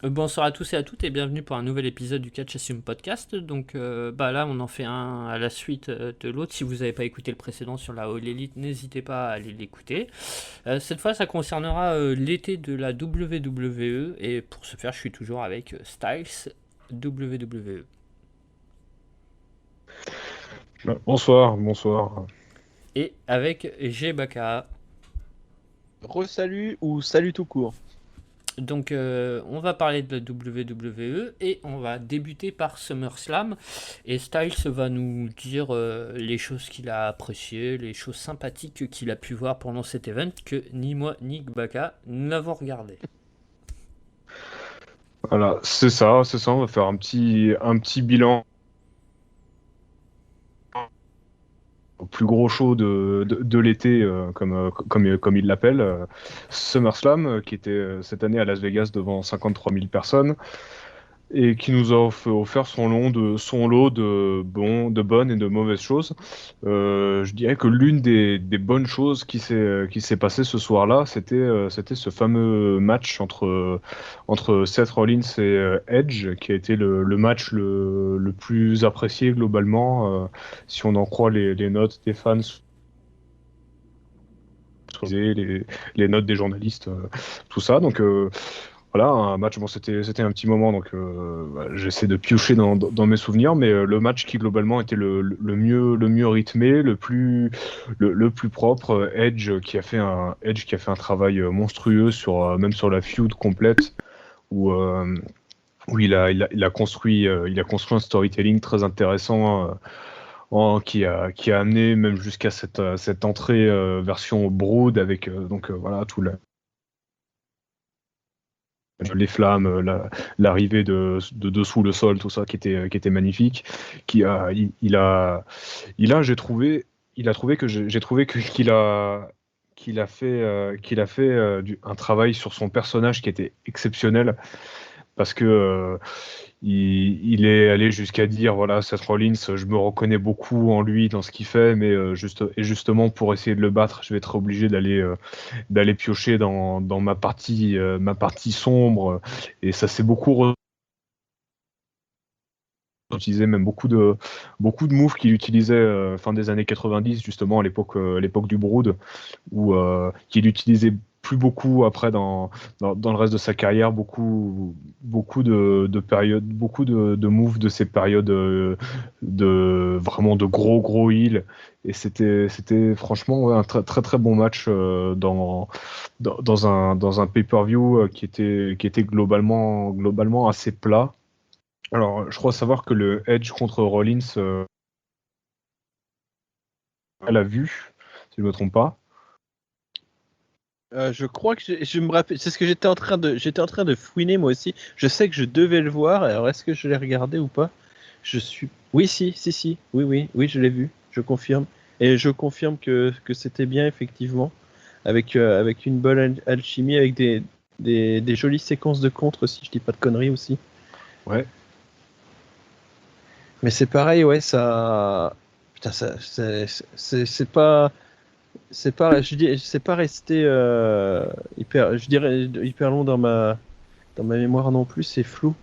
Bonsoir à tous et à toutes et bienvenue pour un nouvel épisode du Catch Assume Podcast. Donc là on en fait un à la suite de l'autre. Si vous n'avez pas écouté le précédent sur la All Elite, n'hésitez pas à aller l'écouter. Cette fois ça concernera l'été de la WWE et pour ce faire je suis toujours avec Styles WWE. Bonsoir. Et avec G Baka. Re-salut ou salut tout court. Donc on va parler de la WWE et on va débuter par SummerSlam et Styles va nous dire les choses qu'il a appréciées, les choses sympathiques qu'il a pu voir pendant cet event que ni moi ni Gbaka n'avons regardé. Voilà, c'est ça, on va faire un petit bilan au plus gros show de l'été, comme il l'appelle, SummerSlam, qui était cette année à Las Vegas devant 53 000 personnes, et qui nous a offert son lot de bonnes et de mauvaises choses. Je dirais que l'une des bonnes choses qui s'est passée ce soir-là, c'était ce fameux match entre Seth Rollins et Edge, qui a été le match le plus apprécié globalement, si on en croit les notes des fans, les notes des journalistes, tout ça. Donc voilà, un match, bon, c'était un petit moment, donc j'essaie de piocher dans mes souvenirs, mais le match qui globalement était le mieux rythmé, le plus propre. Edge qui a fait un travail monstrueux même sur la feud complète, où, où il a construit un storytelling très intéressant, qui a amené même jusqu'à cette entrée version Brood avec voilà les flammes, l'arrivée de dessous le sol, tout ça qui était magnifique. Qui a, il a, j'ai trouvé j'ai trouvé qu'il a fait un travail sur son personnage qui était exceptionnel, parce que il est allé jusqu'à dire, voilà, Seth Rollins, je me reconnais beaucoup en lui dans ce qu'il fait, mais justement pour essayer de le battre, je vais être obligé d'aller piocher dans ma partie sombre. Et ça s'est beaucoup utilisé, même beaucoup de moves qu'il utilisait fin des années 90, justement à l'époque du Brood, qu'il utilisait plus beaucoup après dans le reste de sa carrière, beaucoup de périodes, beaucoup de moves de ces périodes vraiment de gros heal. Et c'était franchement, ouais, un très très très bon match dans un pay-per-view qui était globalement assez plat. Alors, je crois savoir que le Edge contre Rollins, elle a vu, si je me trompe pas. Je crois que je me rappelle, c'est ce que j'étais en train de fouiner moi aussi. Je sais que je devais le voir. Alors est-ce que je l'ai regardé ou pas? Oui, si, oui, je l'ai vu. Je confirme. Et je confirme que c'était bien effectivement, avec une bonne alchimie, avec des jolies séquences de contre, si je dis pas de conneries aussi. Ouais. Mais c'est pareil, ouais, ça, putain, ça, c'est pas. C'est pas resté hyper long dans ma mémoire non plus, c'est flou.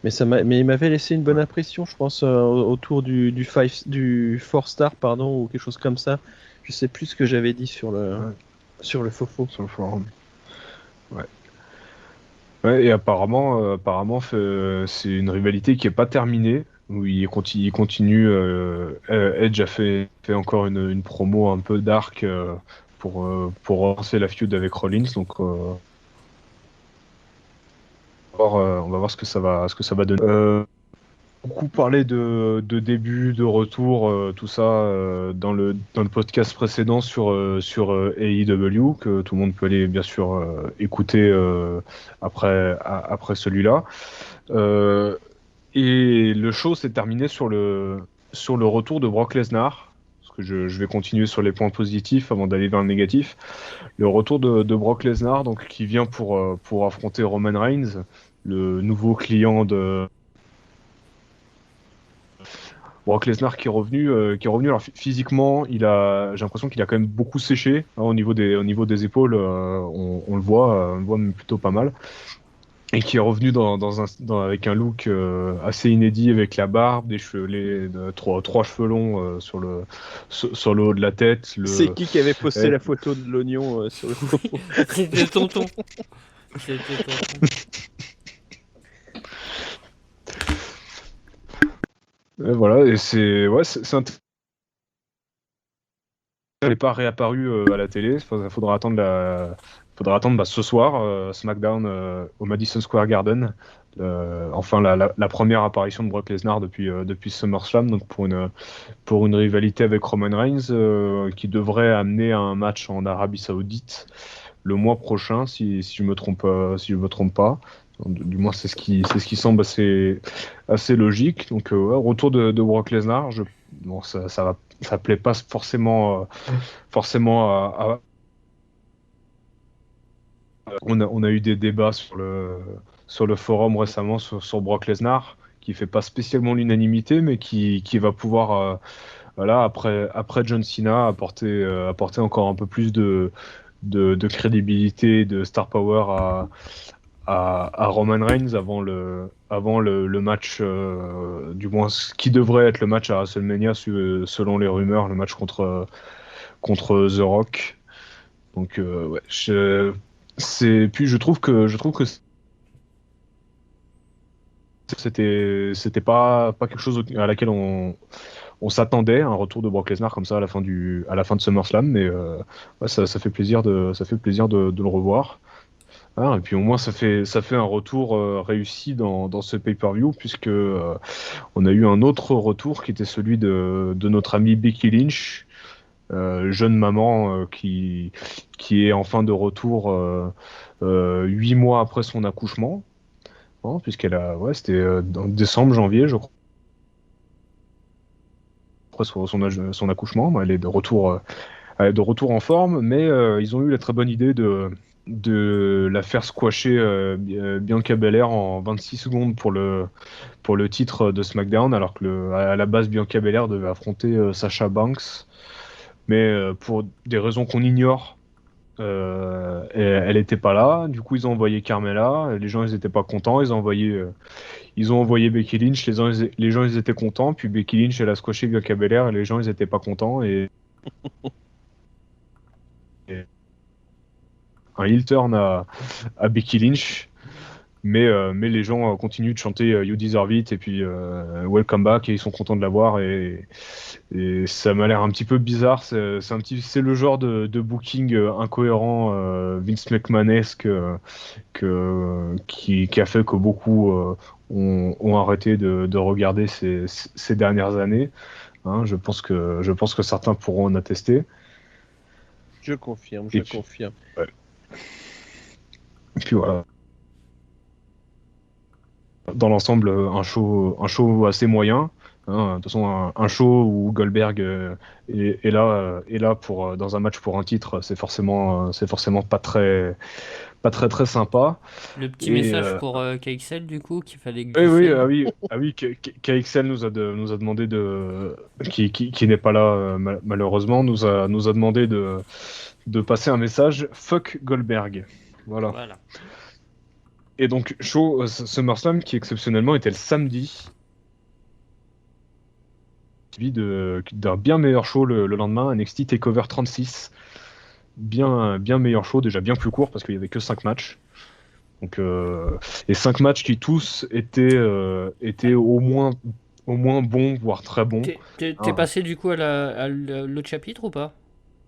Mais il m'avait laissé une bonne impression, je pense, autour du 4 star, pardon, ou quelque chose comme ça. Je sais plus ce que j'avais dit Ouais, sur le faux. sur le forum. Ouais. Ouais, et apparemment, c'est une rivalité qui est pas terminée, où il continue. Edge a fait encore une promo un peu dark, pour relancer la feud avec Rollins. Donc, on va voir ce que ça va donner. Beaucoup parlé de début, de retour, tout ça, dans le podcast précédent sur AEW, que tout le monde peut aller bien sûr écouter après celui-là. Euh, et le show s'est terminé sur le retour de Brock Lesnar, parce que je vais continuer sur les points positifs avant d'aller vers le négatif. Le retour de Brock Lesnar, donc, qui vient pour affronter Roman Reigns, le nouveau client de Brock Lesnar, qui est revenu. Alors physiquement, j'ai l'impression qu'il a quand même beaucoup séché, hein, au niveau des épaules. On le voit même plutôt pas mal. et qui est revenu avec un look assez inédit, avec la barbe, trois cheveux longs sur le haut de la tête. C'est qui avait posté Eh, la photo de l'oignon sur le fond? C'était tonton. C'était tonton. voilà, et elle n'est pas réapparue à la télé. Faudra attendre ce soir, SmackDown au Madison Square Garden. Enfin, la première apparition de Brock Lesnar depuis SummerSlam, donc pour une rivalité avec Roman Reigns, qui devrait amener à un match en Arabie Saoudite le mois prochain, si je me trompe, si je me trompe pas. Du moins, c'est ce qui semble assez logique. Donc, ouais, retour de Brock Lesnar. Bon, ça plaît pas forcément on a eu des débats sur le forum récemment sur Brock Lesnar, qui fait pas spécialement l'unanimité, mais qui va pouvoir, voilà, après John Cena, apporter encore un peu plus de crédibilité, de star power à Roman Reigns avant le match, du moins ce qui devrait être le match à WrestleMania selon les rumeurs, le match contre The Rock. Donc ouais, puis je trouve que c'était pas quelque chose à laquelle on s'attendait, un retour de Brock Lesnar comme ça à la fin de SummerSlam, mais ouais, ça fait plaisir de le revoir. Et puis au moins ça fait un retour réussi dans ce pay-per-view, puisque on a eu un autre retour qui était celui de notre amie Becky Lynch, jeune maman qui est enfin de retour 8 mois après son accouchement, hein, ouais, c'était en décembre, janvier, je crois, après son accouchement. Elle est de retour en forme, mais ils ont eu la très bonne idée de la faire squasher Bianca Belair en 26 secondes pour le titre de SmackDown, alors que à la base Bianca Belair devait affronter Sasha Banks, mais pour des raisons qu'on ignore, elle n'était pas là. Du coup, ils ont envoyé Carmella. Les gens, ils étaient pas contents. Ils ont envoyé Becky Lynch. Les gens, ils étaient contents. Puis Becky Lynch, elle a squashé Bianca Belair et les gens, ils étaient pas contents. Et un heel turn à Becky Lynch. Mais les gens continuent de chanter You Deserve It et puis Welcome Back, et ils sont contents de l'avoir, et ça m'a l'air un petit peu bizarre. C'est le genre de booking incohérent, Vince McMahon-esque, qui a fait que beaucoup ont arrêté de regarder ces dernières années. Hein. Je pense que certains pourront en attester. Je confirme, Et je puis, confirme. ouais. Et puis voilà. Dans l'ensemble, un show assez moyen. Hein. De toute façon, un show où Goldberg est là dans un match pour un titre, c'est forcément pas très sympa. Le petit Et message pour KXL, du coup, qu'il fallait oui, oui, glisser. KXL nous a demandé qui n'est pas là, malheureusement, nous a demandé de passer un message fuck Goldberg. Voilà. Voilà. Et donc, show SummerSlam qui exceptionnellement était le samedi, suivi d'un bien meilleur show le lendemain, NXT TakeOver 36. Bien, bien meilleur show, déjà bien plus court parce qu'il y avait que 5 matchs. Donc, et 5 matchs qui tous étaient au moins bons, voire très bons. T'es Hein. passé du coup à l'autre chapitre ou pas?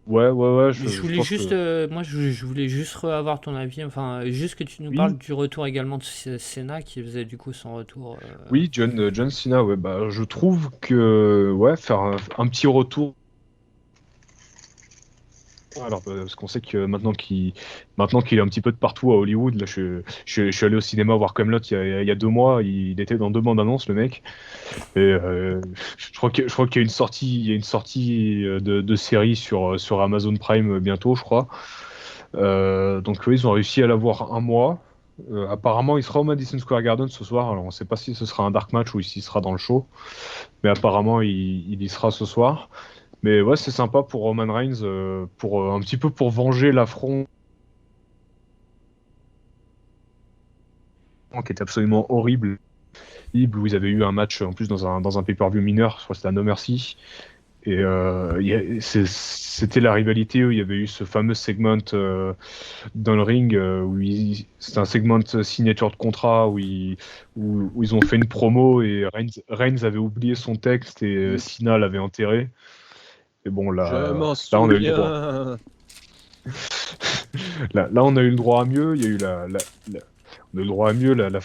Ouais, ouais, ouais, Je je voulais pense juste, que moi je voulais juste avoir ton avis, enfin juste que tu nous parles oui, du retour également de Senna qui faisait du coup son retour. oui, John Cena, ouais, bah, je trouve que ouais, faire un petit retour. Alors, parce qu'on sait que maintenant qu'il est un petit peu de partout à Hollywood, là, je suis allé au cinéma voir Camelot il y a 2 mois, il était dans 2 bandes annonces, le mec. Et je crois qu'il y a une sortie de série sur Amazon Prime bientôt, je crois. Donc, eux, ils ont réussi à l'avoir un mois. Apparemment, il sera au Madison Square Garden ce soir. Alors, on ne sait pas si ce sera un dark match ou s'il sera dans le show, mais apparemment, il y sera ce soir. Mais ouais, c'est sympa pour Roman Reigns, un petit peu pour venger l'affront qui était absolument horrible, où ils avaient eu un match en plus dans un pay-per-view mineur, je crois que c'était à No Mercy. Et c'était la rivalité où il y avait eu ce fameux segment dans le ring c'était un segment signature de contrat où ils ont fait une promo et Reigns avait oublié son texte et Cena l'avait enterré. Et bon, Je m'en là on a eu le droit. souviens. Là, on a eu le droit à mieux. Il y a eu on a eu le droit à mieux, la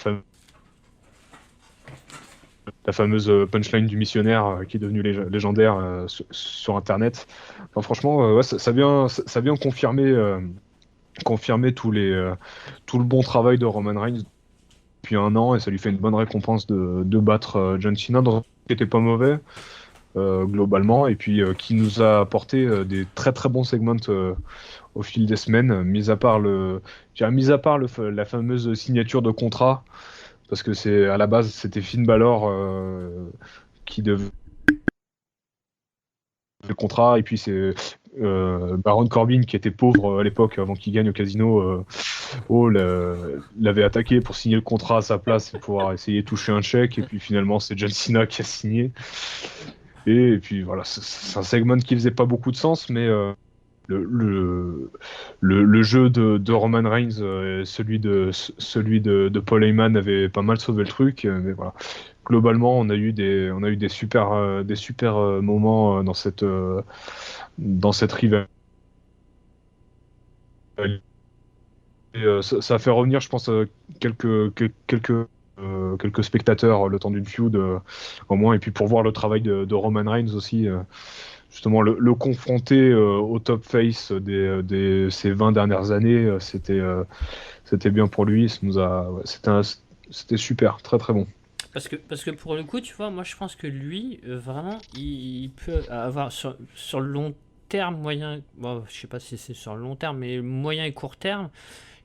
fameuse punchline du missionnaire qui est devenue légendaire sur Internet. Enfin, franchement, ouais, ça vient confirmer tout le bon travail de Roman Reigns depuis un an, et ça lui fait une bonne récompense de battre John Cena dans un qui était pas mauvais globalement, et puis qui nous a apporté des très très bons segments au fil des semaines, mis à part la fameuse signature de contrat, parce que à la base c'était Finn Balor qui devait le contrat, et puis c'est Baron Corbin qui était pauvre à l'époque avant qu'il gagne au casino. L'avait attaqué pour signer le contrat à sa place et pouvoir essayer de toucher un chèque, et puis finalement c'est John Cena qui a signé. Et puis voilà, c'est un segment qui faisait pas beaucoup de sens, mais le jeu de Roman Reigns, celui de Paul Heyman avait pas mal sauvé le truc, mais voilà. Globalement, on a eu des super moments dans cette rivalité. Et, ça a fait revenir, je pense, quelques spectateurs le temps d'une feud au moins, et puis pour voir le travail de Roman Reigns aussi, justement le confronter au top face ces 20 dernières années, c'était bien pour lui. Ouais, c'était super, très très bon. Parce que pour le coup, tu vois, moi je pense que lui, vraiment, il peut avoir sur le long terme, moyen, bon, je sais pas si c'est sur le long terme, mais moyen et court terme,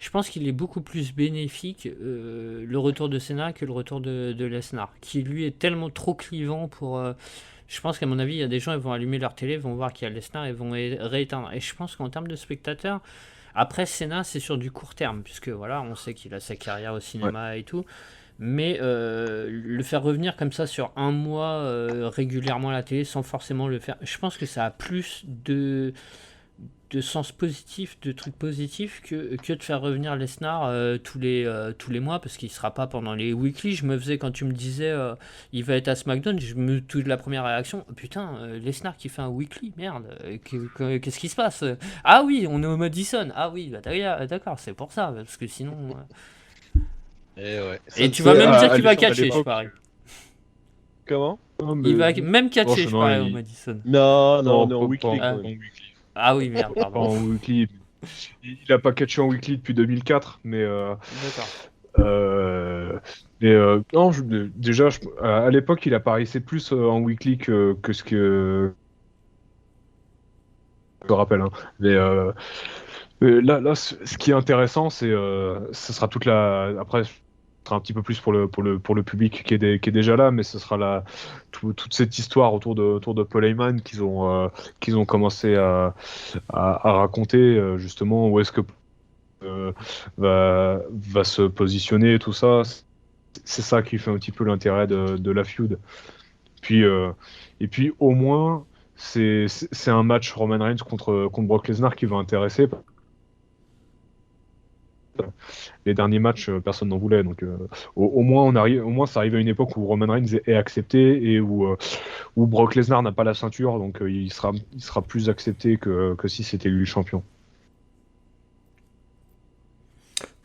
je pense qu'il est beaucoup plus bénéfique le retour de Cena que le retour de Lesnar, qui lui est tellement trop clivant pour. Je pense qu'à mon avis, il y a des gens, ils vont allumer leur télé, ils vont voir qu'il y a Lesnar et vont rééteindre. Et je pense qu'en termes de spectateurs, après Cena, c'est sur du court terme, puisque voilà, on sait qu'il a sa carrière au cinéma et tout. Mais le faire revenir comme ça sur un mois régulièrement à la télé sans forcément le faire, je pense que ça a plus de sens positif, de trucs positifs que de faire revenir Lesnar tous les mois, parce qu'il sera pas pendant les weekly. Je me faisais, quand tu me disais il va être à SmackDown, toute la première réaction, oh, putain, Lesnar qui fait un weekly, merde, qu'est-ce qui se passe? Ah oui, on est au Madison, ah oui, bah, d'accord, c'est pour ça, parce que sinon... Et ouais. Et tu vas même dire qu'il va catcher, je l'époque, parie. Comment? Il va même catcher, je non, parie, au Madison. Non, weekly. pas Ah. quand même. en weekly. Ah oui, merde, Pas pardon. en weekly. Il a pas catché en weekly depuis 2004, mais D'accord. non, déjà à l'époque il apparaissait plus en weekly que ce que je me rappelle, hein. Mais là, ce qui est intéressant, ce sera après, ce sera un petit peu plus pour le public qui est déjà là, mais ce sera toute cette histoire autour de Paul Heyman qu'ils ont commencé à raconter, justement, où est-ce que va se positionner, tout ça. C'est ça qui fait un petit peu l'intérêt de la feud. Puis, et puis au moins, c'est un match Roman Reigns contre Brock Lesnar qui va intéresser. Les derniers matchs, personne n'en voulait. Donc, au moins, au moins, ça arrive à une époque où Roman Reigns est accepté et où Brock Lesnar n'a pas la ceinture. Donc, il sera plus accepté que si c'était lui le champion.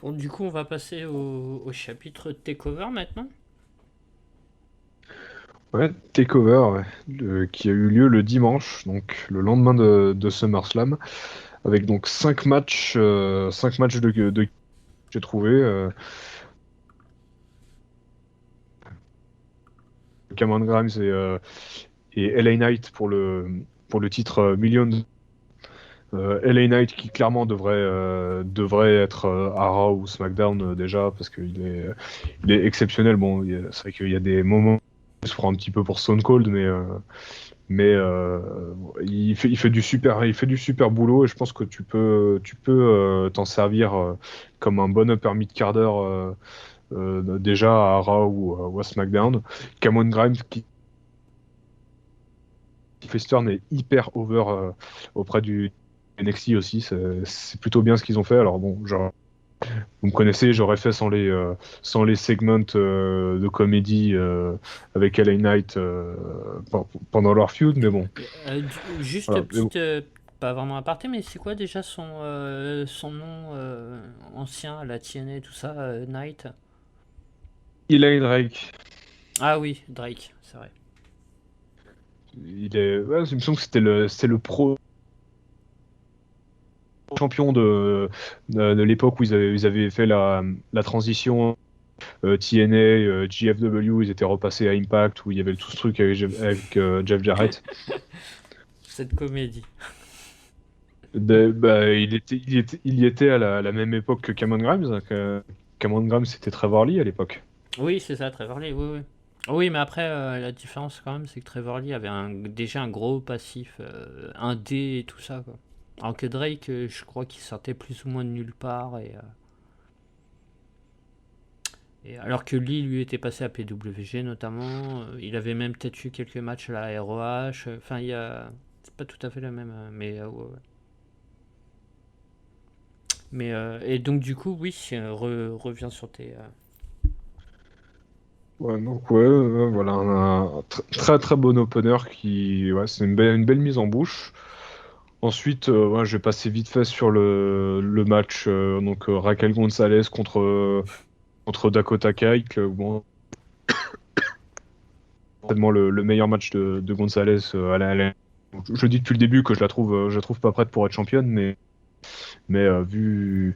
Bon, du coup, on va passer au chapitre Takeover maintenant. Ouais, Takeover, ouais, qui a eu lieu le dimanche, donc le lendemain de SummerSlam, avec donc 5 matchs, que j'ai trouvé. Cameron Grimes et LA Knight pour le titre Millions. LA Knight qui clairement devrait être à Raw ou SmackDown déjà, parce il est exceptionnel. Bon, c'est vrai qu'il y a des moments où il se prend un petit peu pour Stone Cold, mais il fait du super boulot, et je pense que tu peux t'en servir comme un bon upper mid-carder déjà à Raw ou à SmackDown. Cameron Grimes qui Festern est hyper over auprès du NXT aussi. C'est plutôt bien ce qu'ils ont fait. Alors bon, vous me connaissez, j'aurais fait sans les segments de comédie avec LA Knight pendant leur feud, mais bon. Juste Voilà. petite, pas vraiment aparté, mais c'est quoi déjà son nom ancien à la TNA et tout ça, Knight? Eli Drake, Ah oui, Drake, c'est vrai. il me semble que c'est le pro champion de l'époque où ils avaient fait la transition TNA, GFW, ils étaient repassés à Impact où il y avait tout ce truc avec Jeff Jarrett. Cette comédie. Il y était à la même époque que Cameron Grimes. Hein, Cameron Grimes, c'était Trevor Lee à l'époque. Oui, c'est ça, Trevor Lee, oui, oui. Oui, mais après, la différence quand même, c'est que Trevor Lee avait déjà un gros passif, un D et tout ça, quoi. Alors que Drake, je crois qu'il sortait plus ou moins de nulle part. Et alors que Lee, lui, était passé à PWG notamment. Il avait même peut-être eu quelques matchs à la ROH. Enfin, c'est pas tout à fait la même. Mais ouais, ouais. Mais, et donc, du coup, oui, reviens sur tes. Ouais, donc ouais, voilà, un très très bon opener c'est une belle mise en bouche. Ensuite, ouais, je vais passer vite fait sur le match Raquel Gonzalez contre Dakota Kai, que bon, certainement le meilleur match de Gonzalez je dis depuis le début que je la trouve pas prête pour être championne, mais vu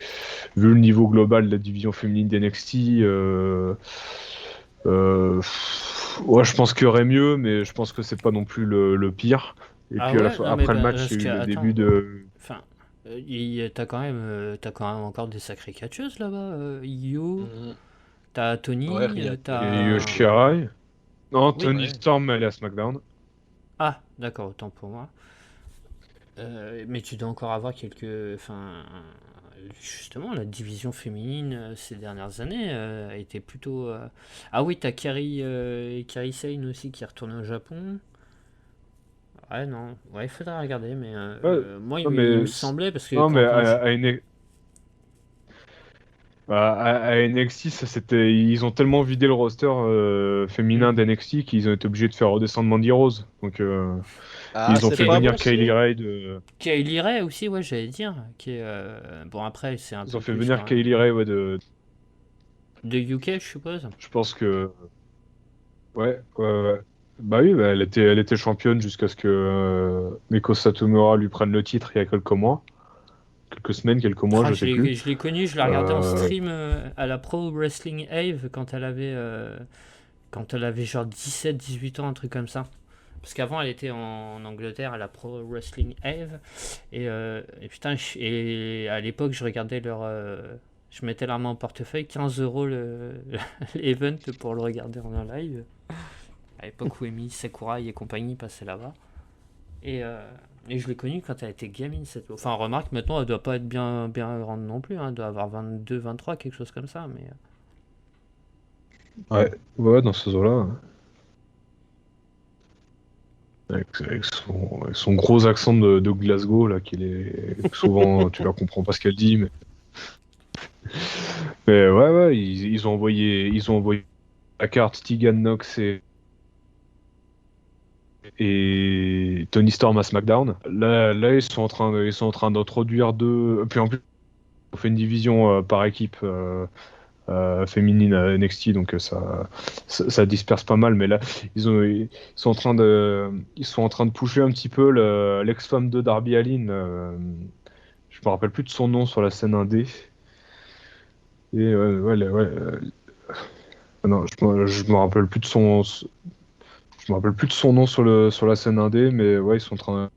le niveau global de la division féminine d'NXT, ouais, je pense qu'il y aurait mieux, mais je pense que c'est pas non plus le pire. Et Ah puis ouais, non, mais après le match, parce il y que, a eu le attends. début de Enfin, t'as quand même encore des sacrées catcheuses là-bas. Io, t'as Ouais, Tony, rien. Io t'as. Shirai. Non, Oui. Tony Ouais. Storm, elle est à SmackDown. Ah, d'accord, autant pour moi. Mais tu dois encore avoir quelques. Enfin, justement, la division féminine ces dernières années a été plutôt. Ah oui, t'as Kairi Sane aussi qui est retournée au Japon. Ouais, non, ouais, il faudra regarder, mais Ouais, moi non, il me semblait parce que non, mais quand je. à NXT, ils ont tellement vidé le roster Hmm. féminin d'NXT qu'ils ont été obligés de faire redescendre Mandy Rose. Donc, Ah, ils ont c'est fait pas Kay- venir bon Kylie signe. Ray Kaylee Ray aussi, ouais, j'allais dire. Bon, après, c'est un ils ont peu fait plus venir quand même. Kylie Ray, ouais, De UK, je suppose. je pense que, ouais, ouais. Bah oui, bah, elle était championne jusqu'à ce que Meiko Satomura lui prenne le titre il y a quelques mois. Quelques semaines, quelques mois, Ah, je sais plus. je l'ai connue, je l'ai regardée en Euh, stream à la Pro Wrestling Ave quand elle avait genre 17, 18 ans, un truc comme ça. Parce qu'avant, elle était en Angleterre à la Pro Wrestling Ave. Et putain, et à l'époque, je regardais je mettais la main au portefeuille, 15 € l'event pour le regarder en live. À l'époque où Emi Sakurai et compagnie passaient là-bas. Et, euh, et je l'ai connue quand elle était gamine. Enfin, remarque, maintenant, elle doit pas être bien grande non plus. Hein. Elle doit avoir 22, 23, quelque chose comme ça. Mais, ouais, ouais, dans ce zoo-là. Hein. Avec son gros accent de Glasgow, là, souvent, tu la comprends pas ce qu'elle dit, mais ouais, ouais, ils ont envoyé la carte Tegan Knox et Tony Storm à SmackDown. Là, ils sont en train d'introduire puis en plus, on fait une division par équipe féminine à NXT, donc ça disperse pas mal. Mais là, ils sont ils sont en train de pusher un petit peu l'ex-femme de Darby Allin. Je me rappelle plus de son nom sur la scène indé. Et non, je me rappelle plus de je me rappelle plus de son nom sur la scène indé, mais ouais, ils sont en train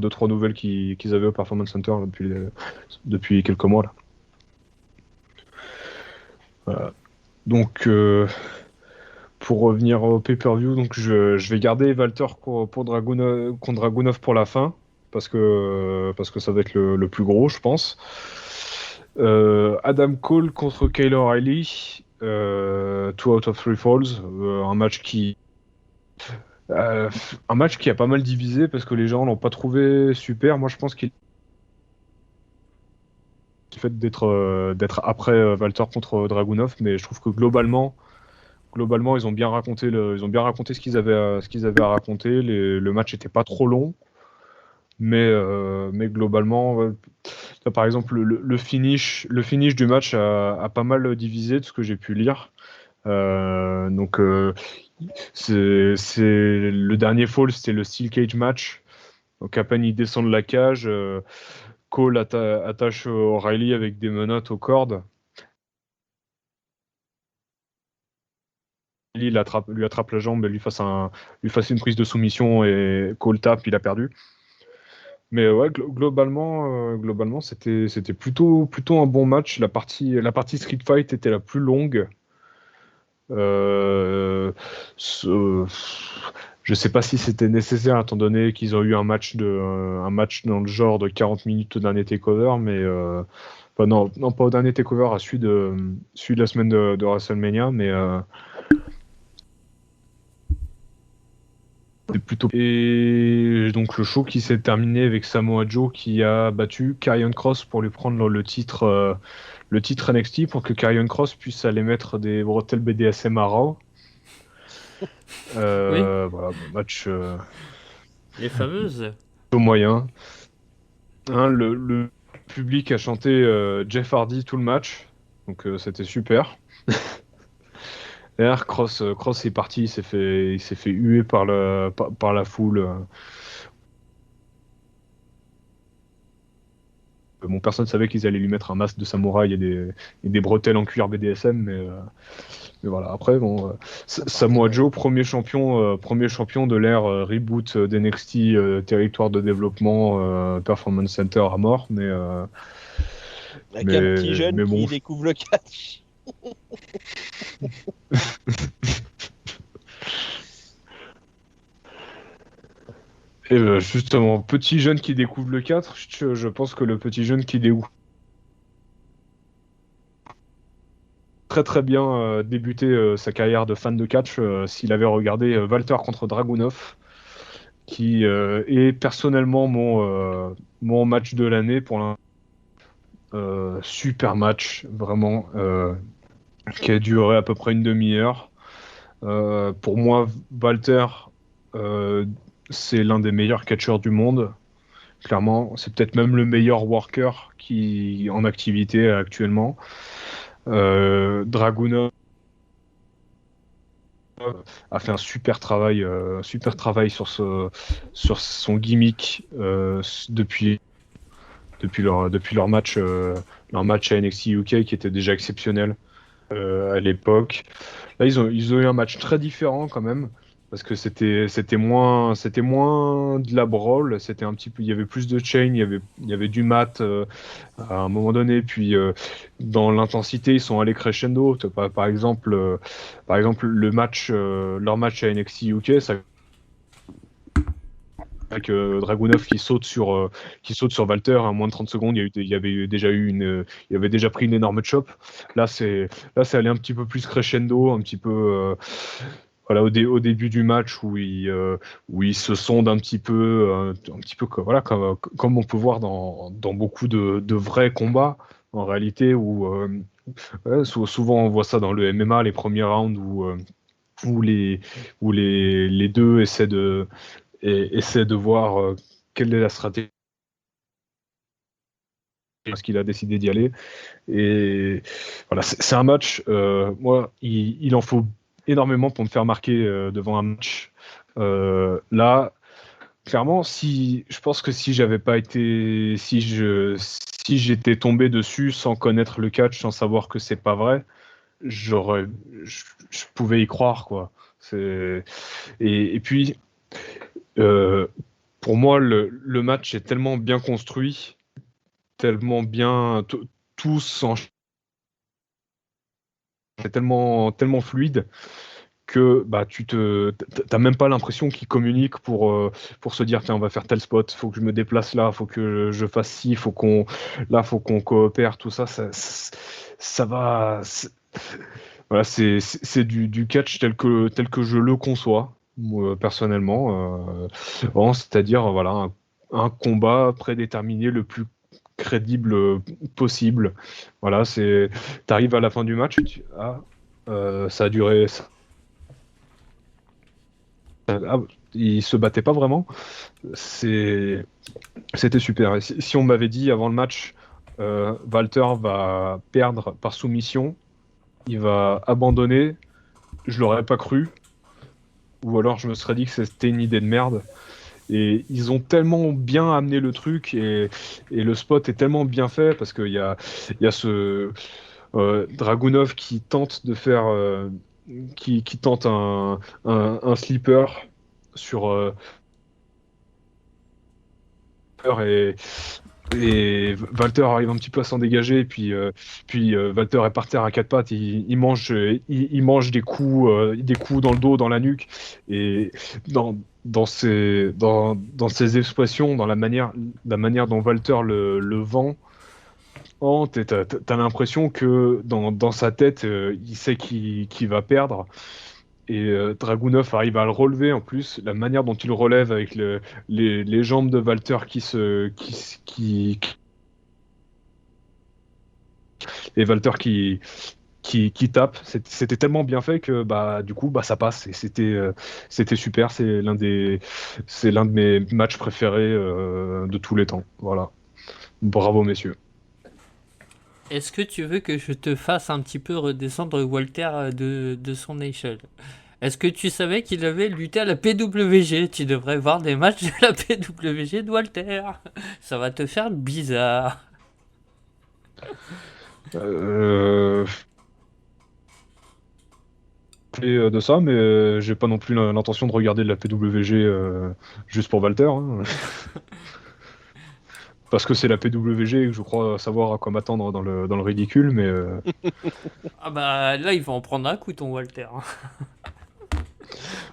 deux, trois nouvelles qu'ils avaient au Performance Center là, depuis quelques mois là. Voilà. Donc pour revenir au pay-per-view, donc je vais garder Walter contre Dragunov pour la fin parce que ça va être le plus gros, je pense. Adam Cole contre Kyle O'Reilly, 2 out of 3 falls, euh, un match qui a pas mal divisé parce que les gens l'ont pas trouvé super. Moi, je pense qu'il fait d'être après Walter contre Dragunov, mais je trouve que globalement, ils ont bien raconté ce qu'ils avaient à raconter. Le match était pas trop long, mais globalement, ouais. Là, par exemple, le finish du match a pas mal divisé de ce que j'ai pu lire. Donc, c'est le dernier fall, c'était le Steel Cage match. Donc, à peine il descend de la cage, Cole attache O'Reilly avec des menottes aux cordes. Lui attrape la jambe et lui fasse une prise de soumission et Cole tape, il a perdu. Mais ouais, globalement, c'était plutôt un bon match. La partie Street Fight était la plus longue. Euh, ce- je sais pas si c'était nécessaire étant donné qu'ils ont eu un match dans le genre de 40 minutes au dernier takeover, mais enfin, non, pas au dernier takeover, à celui de la semaine de WrestleMania, mais c'était plutôt. Et donc le show qui s'est terminé avec Samoa Joe qui a battu Karrion Kross pour lui prendre le titre NXT pour que Karrion Kross puisse aller mettre des bretelles BDSM à Raw. Oui, Voilà, bon, match les fameuses. au moyen. Hein, le public a chanté Jeff Hardy tout le match, donc c'était super. D'ailleurs, Cross est parti, il s'est fait huer par la foule. Bon, personne savait qu'ils allaient lui mettre un masque de samouraï et des bretelles en cuir BDSM, mais voilà. Après, bon, Samoa Joe, premier champion de l'ère reboot d'NXT, territoire de développement, Performance Center à mort, Avec un petit jeune mais bon. qui découvre le catch. Et justement, petit jeune qui découvre le 4, je pense que le petit jeune qui découvre très très bien débuté sa carrière de fan de catch s'il avait regardé Walter contre Dragunov, qui est personnellement mon match de l'année pour l'instant. Super match, vraiment, qui a duré à peu près une demi-heure. Pour moi, Walter, euh, c'est l'un des meilleurs catcheurs du monde. Clairement, c'est peut-être même le meilleur worker qui en activité actuellement. Dragunov a fait un super travail sur son gimmick leur match à NXT UK qui était déjà exceptionnel à l'époque. Là, ils ont eu un match très différent quand même. Parce que c'était moins de la brawl, c'était un petit peu, il y avait plus de chain, il y avait du mat à un moment donné, puis dans l'intensité, ils sont allés crescendo. Par exemple, leur match à NXT UK, ça avec Dragunov qui saute sur Walter à moins de 30 secondes, il y avait déjà il avait déjà pris une énorme chop. Là, c'est allé un petit peu plus crescendo, un petit peu voilà, au début du match où il se sonde un petit peu voilà, comme on peut voir dans beaucoup de vrais combats, en réalité, ouais, souvent on voit ça dans le MMA, les premiers rounds où les, les deux essaient de voir quelle est la stratégie parce qu'il a décidé d'y aller. Et voilà, c'est un match, moi, il en faut énormément pour me faire marquer devant un match. Là, clairement, je pense que si j'avais pas été, si j'étais tombé dessus sans connaître le catch, sans savoir que c'est pas vrai, j'aurais, je pouvais y croire, quoi. Et puis, euh, pour moi, le match est tellement bien construit, tellement bien, tout s'enchaîne, c'est tellement fluide que bah, t'as même pas l'impression qu'ils communiquent pour se dire tiens on va faire tel spot, faut que je me déplace là, faut que je fasse ci, faut qu'on coopère, tout ça, ça va. Voilà, c'est du catch tel que je le conçois, moi, personnellement. Vraiment, c'est-à-dire voilà, un combat prédéterminé le plus crédible possible. Voilà, t'arrives à la fin du match, ça a duré. Il se battait pas vraiment. C'était super. Et si on m'avait dit avant le match, Walter va perdre par soumission, il va abandonner, je l'aurais pas cru. Ou alors je me serais dit que c'était une idée de merde. Et ils ont tellement bien amené le truc et le spot est tellement bien fait parce qu'il y a ce Dragunov qui tente de faire qui tente un sleeper sur et Walter arrive un petit peu à s'en dégager, puis Walter est par terre à quatre pattes, il mange des coups dans le dos, dans la nuque, et dans ses expressions, dans la manière dont Walter le vend, t'as l'impression que dans sa tête, il sait qu'il va perdre. Et Dragunov arrive à le relever en plus. La manière dont il le relève avec les jambes de Walter et Walter qui tape, c'était tellement bien fait que bah du coup bah ça passe et c'était super. C'est l'un de mes matchs préférés de tous les temps. Voilà. Bravo messieurs. Est-ce que tu veux que je te fasse un petit peu redescendre Walter de son échelle? Est-ce que tu savais qu'il avait lutté à la PWG? Tu devrais voir des matchs de la PWG de Walter. Ça va te faire bizarre. De ça, mais j'ai pas non plus l'intention de regarder de la PWG juste pour Walter. Hein. Parce que c'est la PWG et que je crois savoir à quoi m'attendre dans le ridicule, mais... Ah bah là, il va en prendre un coup, ton Walter.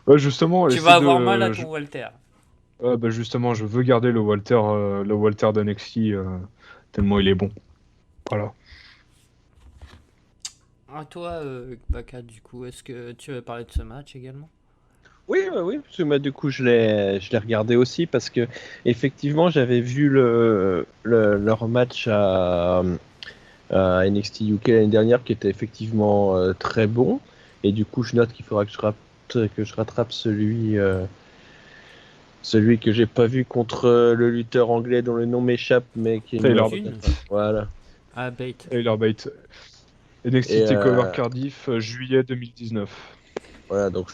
Ouais, justement... Tu vas avoir mal à ton Walter. Ouais, bah justement, je veux garder le Walter d'NXT, tellement il est bon. Voilà. À toi, Baka, du coup, est-ce que tu veux parler de ce match également? Oui, parce que moi, du coup, je l'ai regardé aussi parce que effectivement, j'avais vu leur match à NXT UK l'année dernière qui était effectivement très bon. Et du coup, je note qu'il faudra que je rattrape celui que j'ai pas vu contre le lutteur anglais dont le nom m'échappe, mais qui est Taylor numéro- Bate. Voilà. Ah, Bate. Taylor Bate. NXT TakeOver Cardiff, juillet 2019. Voilà, donc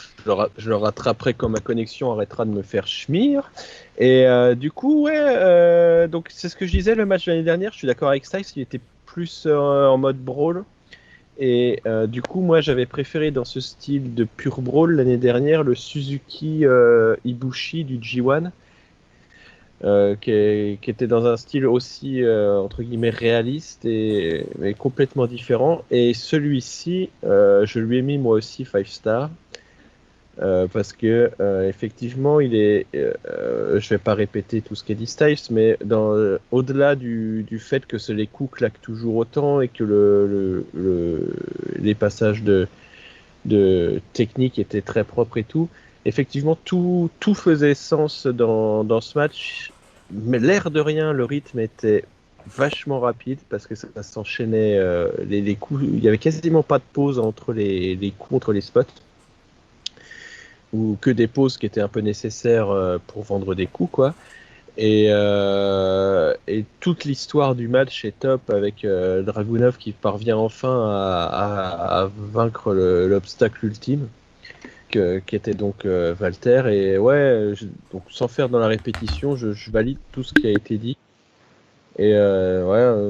je le rattraperai quand ma connexion arrêtera de me faire schmir. Et du coup, donc c'est ce que je disais, le match de l'année dernière, je suis d'accord avec Styles, il était plus en mode brawl. Et du coup, moi, j'avais préféré dans ce style de pur brawl l'année dernière le Suzuki Ibushi du G1, qui était dans un style aussi entre guillemets réaliste mais complètement différent. Et celui-ci, je lui ai mis moi aussi 5 stars. Parce que effectivement, je vais pas répéter tout ce qu'a dit Styles, mais au-delà du fait que les coups claquent toujours autant et que les passages de technique étaient très propres et tout, effectivement, tout faisait sens dans ce match. Mais l'air de rien, le rythme était vachement rapide parce que ça s'enchaînait les coups. Il y avait quasiment pas de pause entre les coups, entre les spots, ou que des pauses qui étaient un peu nécessaires pour vendre des coups, quoi. Et toute l'histoire du match est top avec Dragunov qui parvient enfin à vaincre l'obstacle ultime qui était donc Walter. Et ouais, donc sans faire dans la répétition, je valide tout ce qui a été dit. Et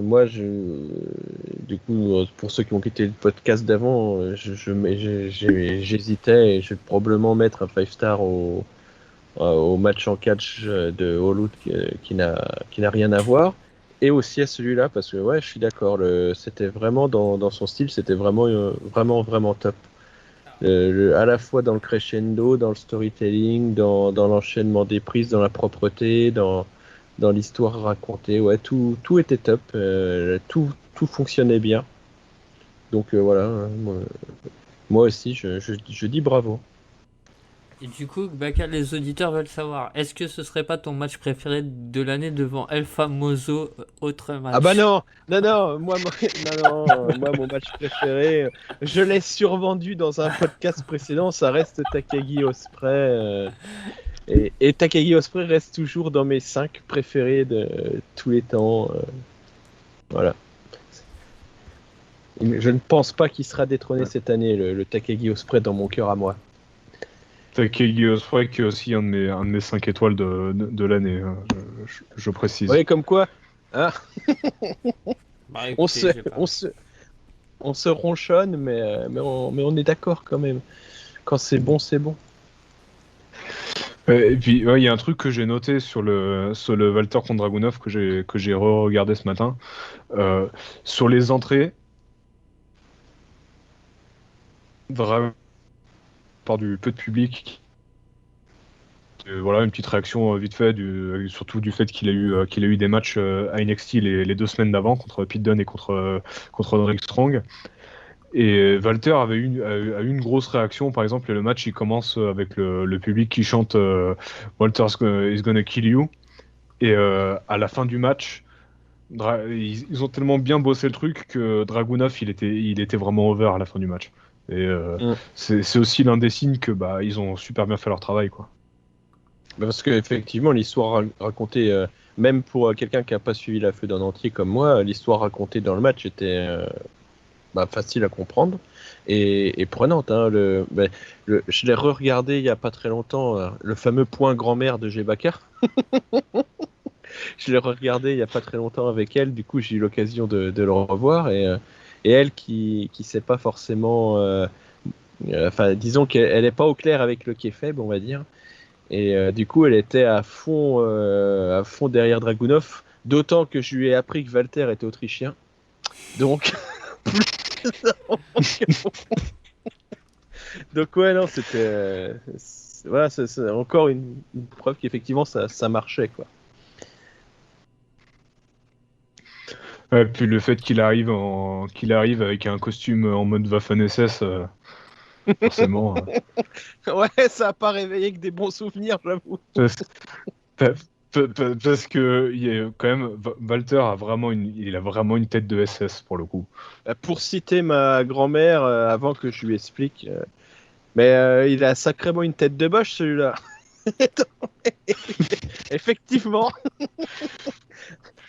moi, du coup, pour ceux qui ont quitté le podcast d'avant, j'hésitais et je vais probablement mettre un 5 star au match en catch de All Out qui n'a rien à voir. Et aussi à celui-là, parce que ouais, je suis d'accord, c'était vraiment dans son style, c'était vraiment, vraiment, vraiment top. à la fois dans le crescendo, dans le storytelling, dans l'enchaînement des prises, dans la propreté, dans l'histoire racontée. Ouais, tout était top. Tout fonctionnait bien. Donc voilà, moi aussi, je dis bravo. Et du coup, Bakal, les auditeurs veulent savoir, est-ce que ce serait pas ton match préféré de l'année devant El Famoso, autre match? Ah bah non, non, moi mon match préféré, je l'ai survendu dans un podcast précédent, ça reste Takagi Osprey. Et Takagi Osprey reste toujours dans mes 5 préférés de tous les temps. Voilà. Je ne pense pas qu'il sera détrôné cette année, le Takagi Osprey dans mon cœur à moi. Takagi Osprey qui est aussi un de mes 5 étoiles de l'année, je précise. Oui, comme quoi, hein, Bah on écoutez, se, j'ai pas- on se, on se ronchonne, mais on est d'accord quand même. Quand c'est bon, c'est bon. Et puis, ouais, il y a un truc que j'ai noté sur le Walter contre Dragunov que j'ai re-regardé ce matin. Sur les entrées, par du peu de public, voilà, une petite réaction vite fait, surtout du fait qu'il a eu des matchs à NXT les 2 semaines d'avant contre Pete Dunne et contre Roderick Strong. Et Walter a eu une grosse réaction. Par exemple, le match il commence avec le public qui chante Walter's is gonna kill you. Et à la fin du match, ils ont tellement bien bossé le truc que Dragunov il était vraiment over à la fin du match. Et c'est aussi l'un des signes que bah ils ont super bien fait leur travail, quoi. Bah, parce qu'effectivement, l'histoire racontée, même pour quelqu'un qui n'a pas suivi la feu d'un entier comme moi, l'histoire racontée dans le match était facile à comprendre et prenante. Hein. Je l'ai re-regardé il n'y a pas très longtemps, le fameux point grand-mère de G-Bakar. Je l'ai re-regardé il n'y a pas très longtemps avec elle, du coup j'ai eu l'occasion de le revoir et elle qui sait pas forcément... disons qu'elle n'est pas au clair avec le kayfabe, on va dire. Et du coup, elle était à fond derrière Dragunov, d'autant que je lui ai appris que Walter était autrichien. Donc, donc ouais, non, c'était, voilà, c'est encore une preuve qu'effectivement ça marchait, quoi. Ouais, puis le fait qu'il arrive avec un costume en mode Waffen-SS, forcément. Ouais, ça a pas réveillé que des bons souvenirs, j'avoue. Parce, pa- parce que il y a quand même Walter il a vraiment une tête de SS pour le coup. Pour citer ma grand-mère, avant que je lui explique, il a sacrément une tête de boche, celui-là. Effectivement.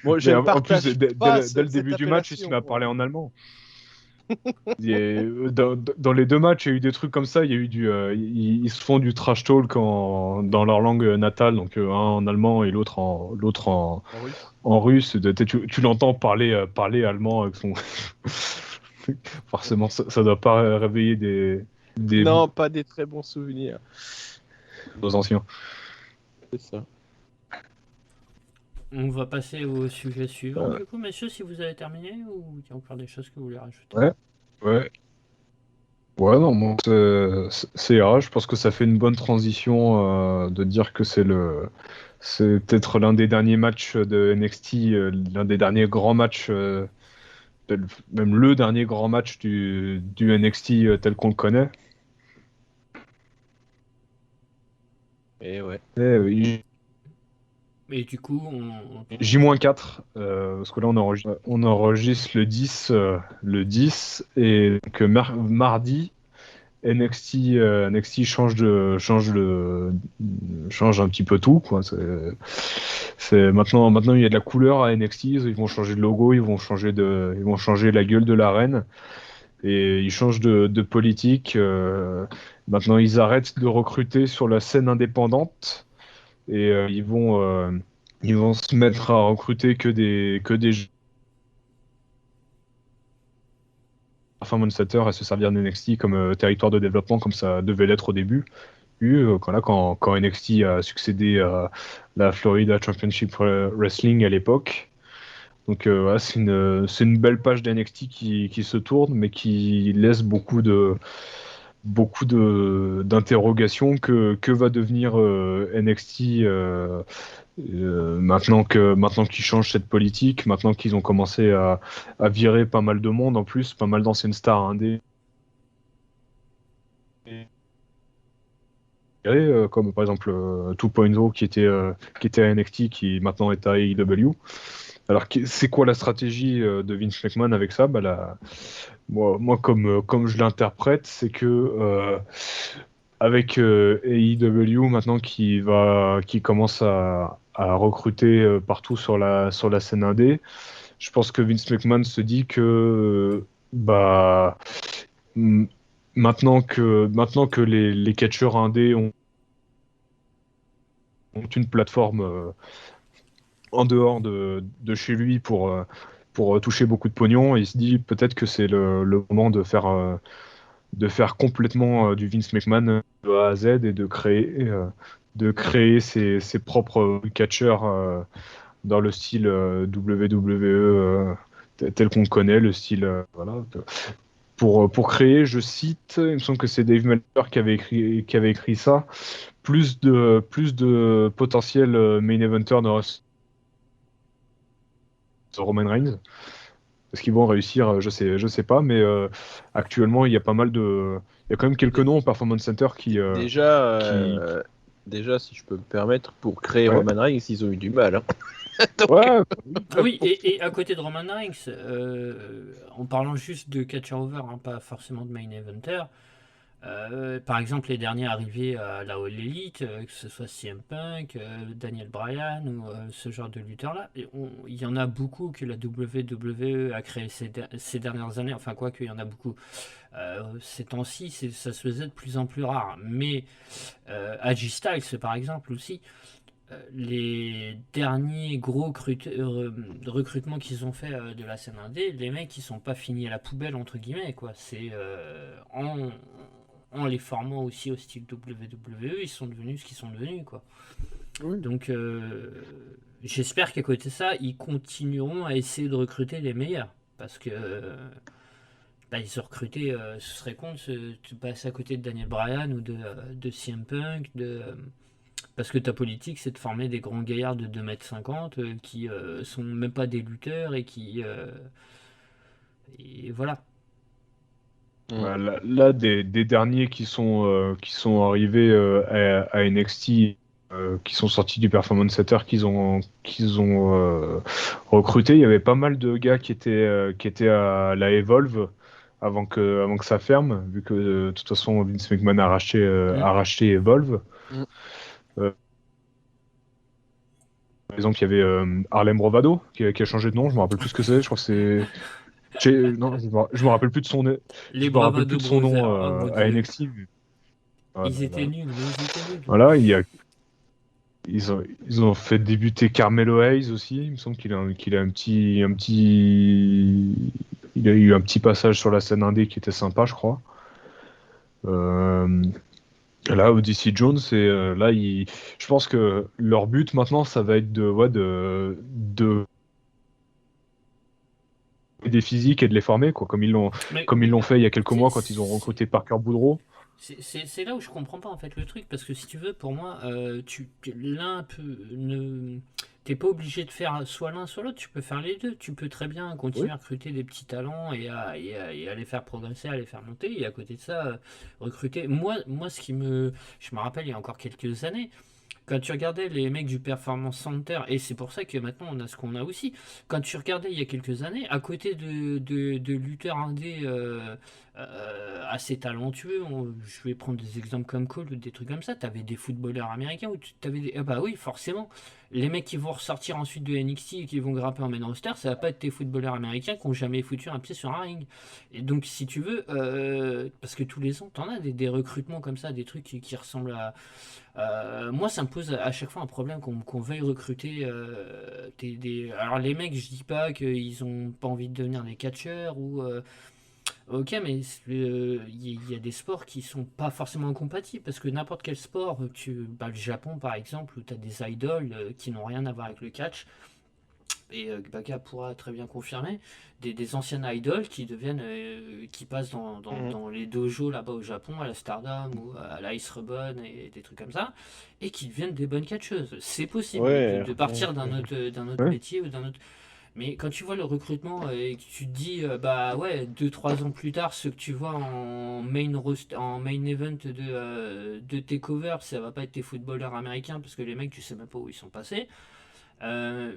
Bon, je Mais ne en plus, partage pas dès le début cette du match, il se appellation. met à parler en allemand. Dans les 2 matchs, il y a eu des trucs comme ça. Il y a eu ils se font du trash talk dans leur langue natale, donc un en allemand et l'autre en russe. Tu l'entends parler allemand avec son. Forcément, ça doit pas réveiller des Non, pas des très bons souvenirs. nos anciens. C'est ça. On va passer au sujet suivant. Ouais. Du coup, messieurs, si vous avez terminé ou il y a encore des choses que vous voulez rajouter? Ouais. Ouais. Ouais, non, bon, c'est ira. Je pense que ça fait une bonne transition de dire que c'est peut-être l'un des derniers matchs de NXT, l'un des derniers grands matchs, même le dernier grand match du NXT tel qu'on le connaît. Et ouais. Et du coup, J-4, parce que là on enregistre le 10 et que mardi, NXT change un petit peu tout, quoi. Maintenant il y a de la couleur à NXT, ils vont changer de logo, ils vont changer la gueule de l'arène et ils changent de politique. Maintenant ils arrêtent de recruter sur la scène indépendante et ils vont se mettre à recruter que des enfin Monster à se servir de NXT comme territoire de développement comme ça devait l'être au début. Quand NXT a succédé à la Florida Championship Wrestling à l'époque. Donc voilà, c'est une belle page d'NXT qui se tourne, mais qui laisse beaucoup beaucoup d'interrogations. Que va devenir NXT maintenant qu'ils changent cette politique, maintenant qu'ils ont commencé à virer pas mal de monde en plus, pas mal d'anciennes stars indé, comme par exemple 2.0 qui était à NXT, qui maintenant est à AEW. Alors, c'est quoi la stratégie de Vince McMahon avec ça? Moi comme je l'interprète, c'est que avec AEW maintenant qui commence à recruter partout sur la scène indé, je pense que Vince McMahon se dit que bah m- maintenant que les catcheurs indés ont une plateforme en dehors de chez lui pour toucher beaucoup de pognon, et il se dit peut-être que c'est le moment de faire complètement du Vince McMahon de A à Z et de créer ses propres catcheurs dans le style WWE tel qu'on le connaît, le style voilà. Pour créer, je cite, il me semble que c'est Dave Meltzer qui avait écrit ça, plus de potentiels main eventers de Roman Reigns. Est-ce qu'ils vont réussir? Je sais pas, mais actuellement, il y a quand même quelques Dé- noms au Performance Center Déjà, qui... déjà, si je peux me permettre, pour créer Ouais, Roman Reigns, ils ont eu du mal, hein. Donc, ouais, Ah oui, et à côté de Roman Reigns, en parlant juste de catcher over, hein, pas forcément de main eventer, par exemple les derniers arrivés à la All Elite, que ce soit CM Punk, Daniel Bryan ou ce genre de lutteurs-là, il y en a beaucoup que la WWE a créé ces dernières années, enfin quoi qu'il y en a beaucoup. Ces temps-ci, ça se faisait de plus en plus rare. Mais AJ Styles, par exemple, aussi, les derniers gros recrutements qu'ils ont fait de la scène indé, les mecs ils sont pas finis à la poubelle entre guillemets quoi. C'est en les formant aussi au style WWE, ils sont devenus ce qu'ils sont devenus quoi. oui. Donc j'espère qu'à côté de ça, ils continueront à essayer de recruter les meilleurs parce que bah, ils ont recruté, ce serait con de passer à côté de Daniel Bryan ou de CM Punk, parce que ta politique, c'est de former des grands gaillards de 2,50 m qui sont même pas des lutteurs et qui. Et voilà. Mm. des derniers qui sont arrivés à NXT, qui sont sortis du Performance Center, qu'ils ont recruté, il y avait pas mal de gars qui étaient à la Evolve avant que ça ferme, vu que de toute façon Vince McMahon Mm. a racheté Evolve. Mm. Euh, Par exemple, il y avait Harlem Brovado qui a changé de nom, je me rappelle plus ce que c'est, je crois que c'est... Non, je me rappelle plus de Les je me rappelle plus Bravado de son nom Brothers, oh mon à dieu. NXT. Ah Ils là étaient là. nuls, mais ils étaient nuls. Voilà, ils ont fait débuter Carmelo Hayes aussi. Il me semble qu'il a il a eu un petit passage sur la scène indé qui était sympa, je crois. Euh, Là, Odyssey Jones, je pense que leur but maintenant, ça va être de des physiques et de les former, quoi, Mais comme ils oui, l'ont fait il y a quelques c'est mois quand ils ont recruté Parker Boudreau. c'est là où je comprends pas en fait le truc, parce que si tu veux, pour moi, l'un peut ne. T'es pas obligé de faire soit l'un soit l'autre, tu peux faire les deux. Tu peux très bien Oui. continuer à recruter des petits talents et à les faire progresser, à les faire monter, et à côté de ça, recruter. Moi, je me rappelle il y a encore quelques années, quand tu regardais les mecs du Performance Center, et c'est pour ça que maintenant on a ce qu'on a aussi, quand tu regardais il y a quelques années, à côté de lutteurs indés assez talentueux, je vais prendre des exemples comme Cole ou des trucs comme ça, t'avais des footballeurs américains, où t'avais des... Ah bah oui, forcément, les mecs qui vont ressortir ensuite de NXT et qui vont grimper en main roster, ça va pas être tes footballeurs américains qui ont jamais foutu un pied sur un ring. Et donc si tu veux, parce que tous les ans, t'en as des recrutements comme ça, des trucs qui ressemblent à moi, ça me pose à chaque fois un problème qu'on veuille recruter Alors, les mecs, je dis pas qu'ils ont pas envie de devenir des catcheurs ou. Ok, mais il y a des sports qui sont pas forcément incompatibles parce que n'importe quel sport, le Japon par exemple, où tu as des idoles qui n'ont rien à voir avec le catch, et Baka pourra très bien confirmer, des anciennes idoles qui deviennent, qui passent dans les dojos là-bas au Japon, à la Stardom ou à l'Ice Ribbon et des trucs comme ça, et qui deviennent des bonnes catcheuses. C'est possible Ouais, de partir d'un autre Ouais. métier ou d'un autre. Mais quand tu vois le recrutement et que tu te dis, bah ouais, 2-3 ans plus tard, ce que tu vois en main event de TakeOver, ça va pas être tes footballeurs américains parce que les mecs, tu sais même pas où ils sont passés. Euh,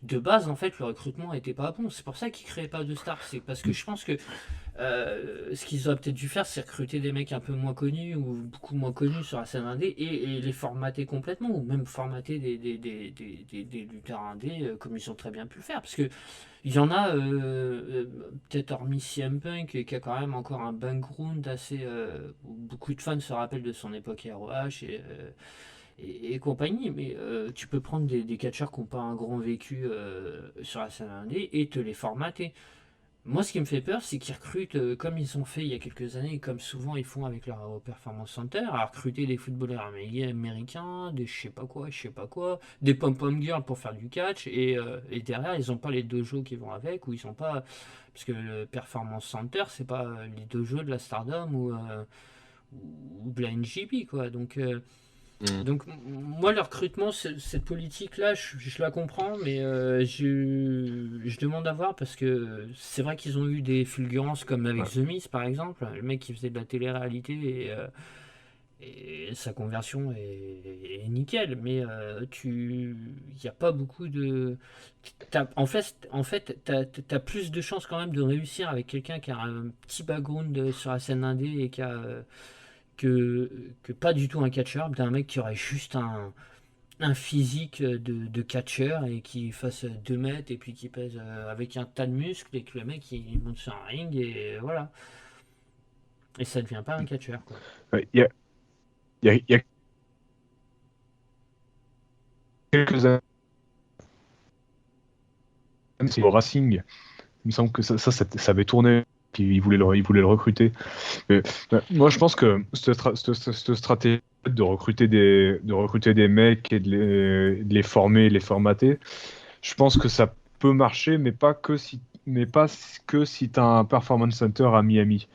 de base, en fait, le recrutement était pas bon. C'est pour ça qu'ils créaient pas de stars. C'est parce que je pense que ce qu'ils auraient peut-être dû faire, c'est recruter des mecs un peu moins connus ou beaucoup moins connus sur la scène indé et les formater complètement, ou même formater des lutteurs indés comme ils ont très bien pu le faire. Parce que il y en a, peut-être hormis CM Punk, qui a quand même encore un background assez. Où beaucoup de fans se rappellent de son époque ROH et compagnie, mais tu peux prendre des catcheurs qui n'ont pas un grand vécu sur la scène indé et te les formater. Moi, ce qui me fait peur, c'est qu'ils recrutent, comme ils ont fait il y a quelques années, et comme souvent ils font avec leur Performance Center, à recruter des footballeurs américains, des je sais pas quoi, des pom-pom girls pour faire du catch, et derrière, ils n'ont pas les dojos qui vont avec, ou ils sont pas. Parce que le Performance Center, c'est pas les dojos de la Stardom ou de la NJP, quoi. Donc moi, le recrutement, cette politique-là, je la comprends, mais je demande à voir parce que c'est vrai qu'ils ont eu des fulgurances comme avec Ouais. The Miz, par exemple, le mec qui faisait de la télé-réalité et sa conversion est nickel, mais il n'y a pas beaucoup de. T'as plus de chances quand même de réussir avec quelqu'un qui a un petit background sur la scène indé et que, que pas du tout un catcheur, d'un mec qui aurait juste un physique de catcheur et qui fasse 2 mètres et puis qui pèse avec un tas de muscles et que le mec il monte sur un ring et voilà. Et ça devient pas un catcheur, quoi. Ouais, il y a quelques années, c'est au Racing. Il me semble que ça avait tourné. Puis ils voulaient le recruter. Mais, moi, je pense que cette stratégie de recruter des mecs et de les former, les formater, je pense que ça peut marcher, mais pas que si tu as un performance center à Miami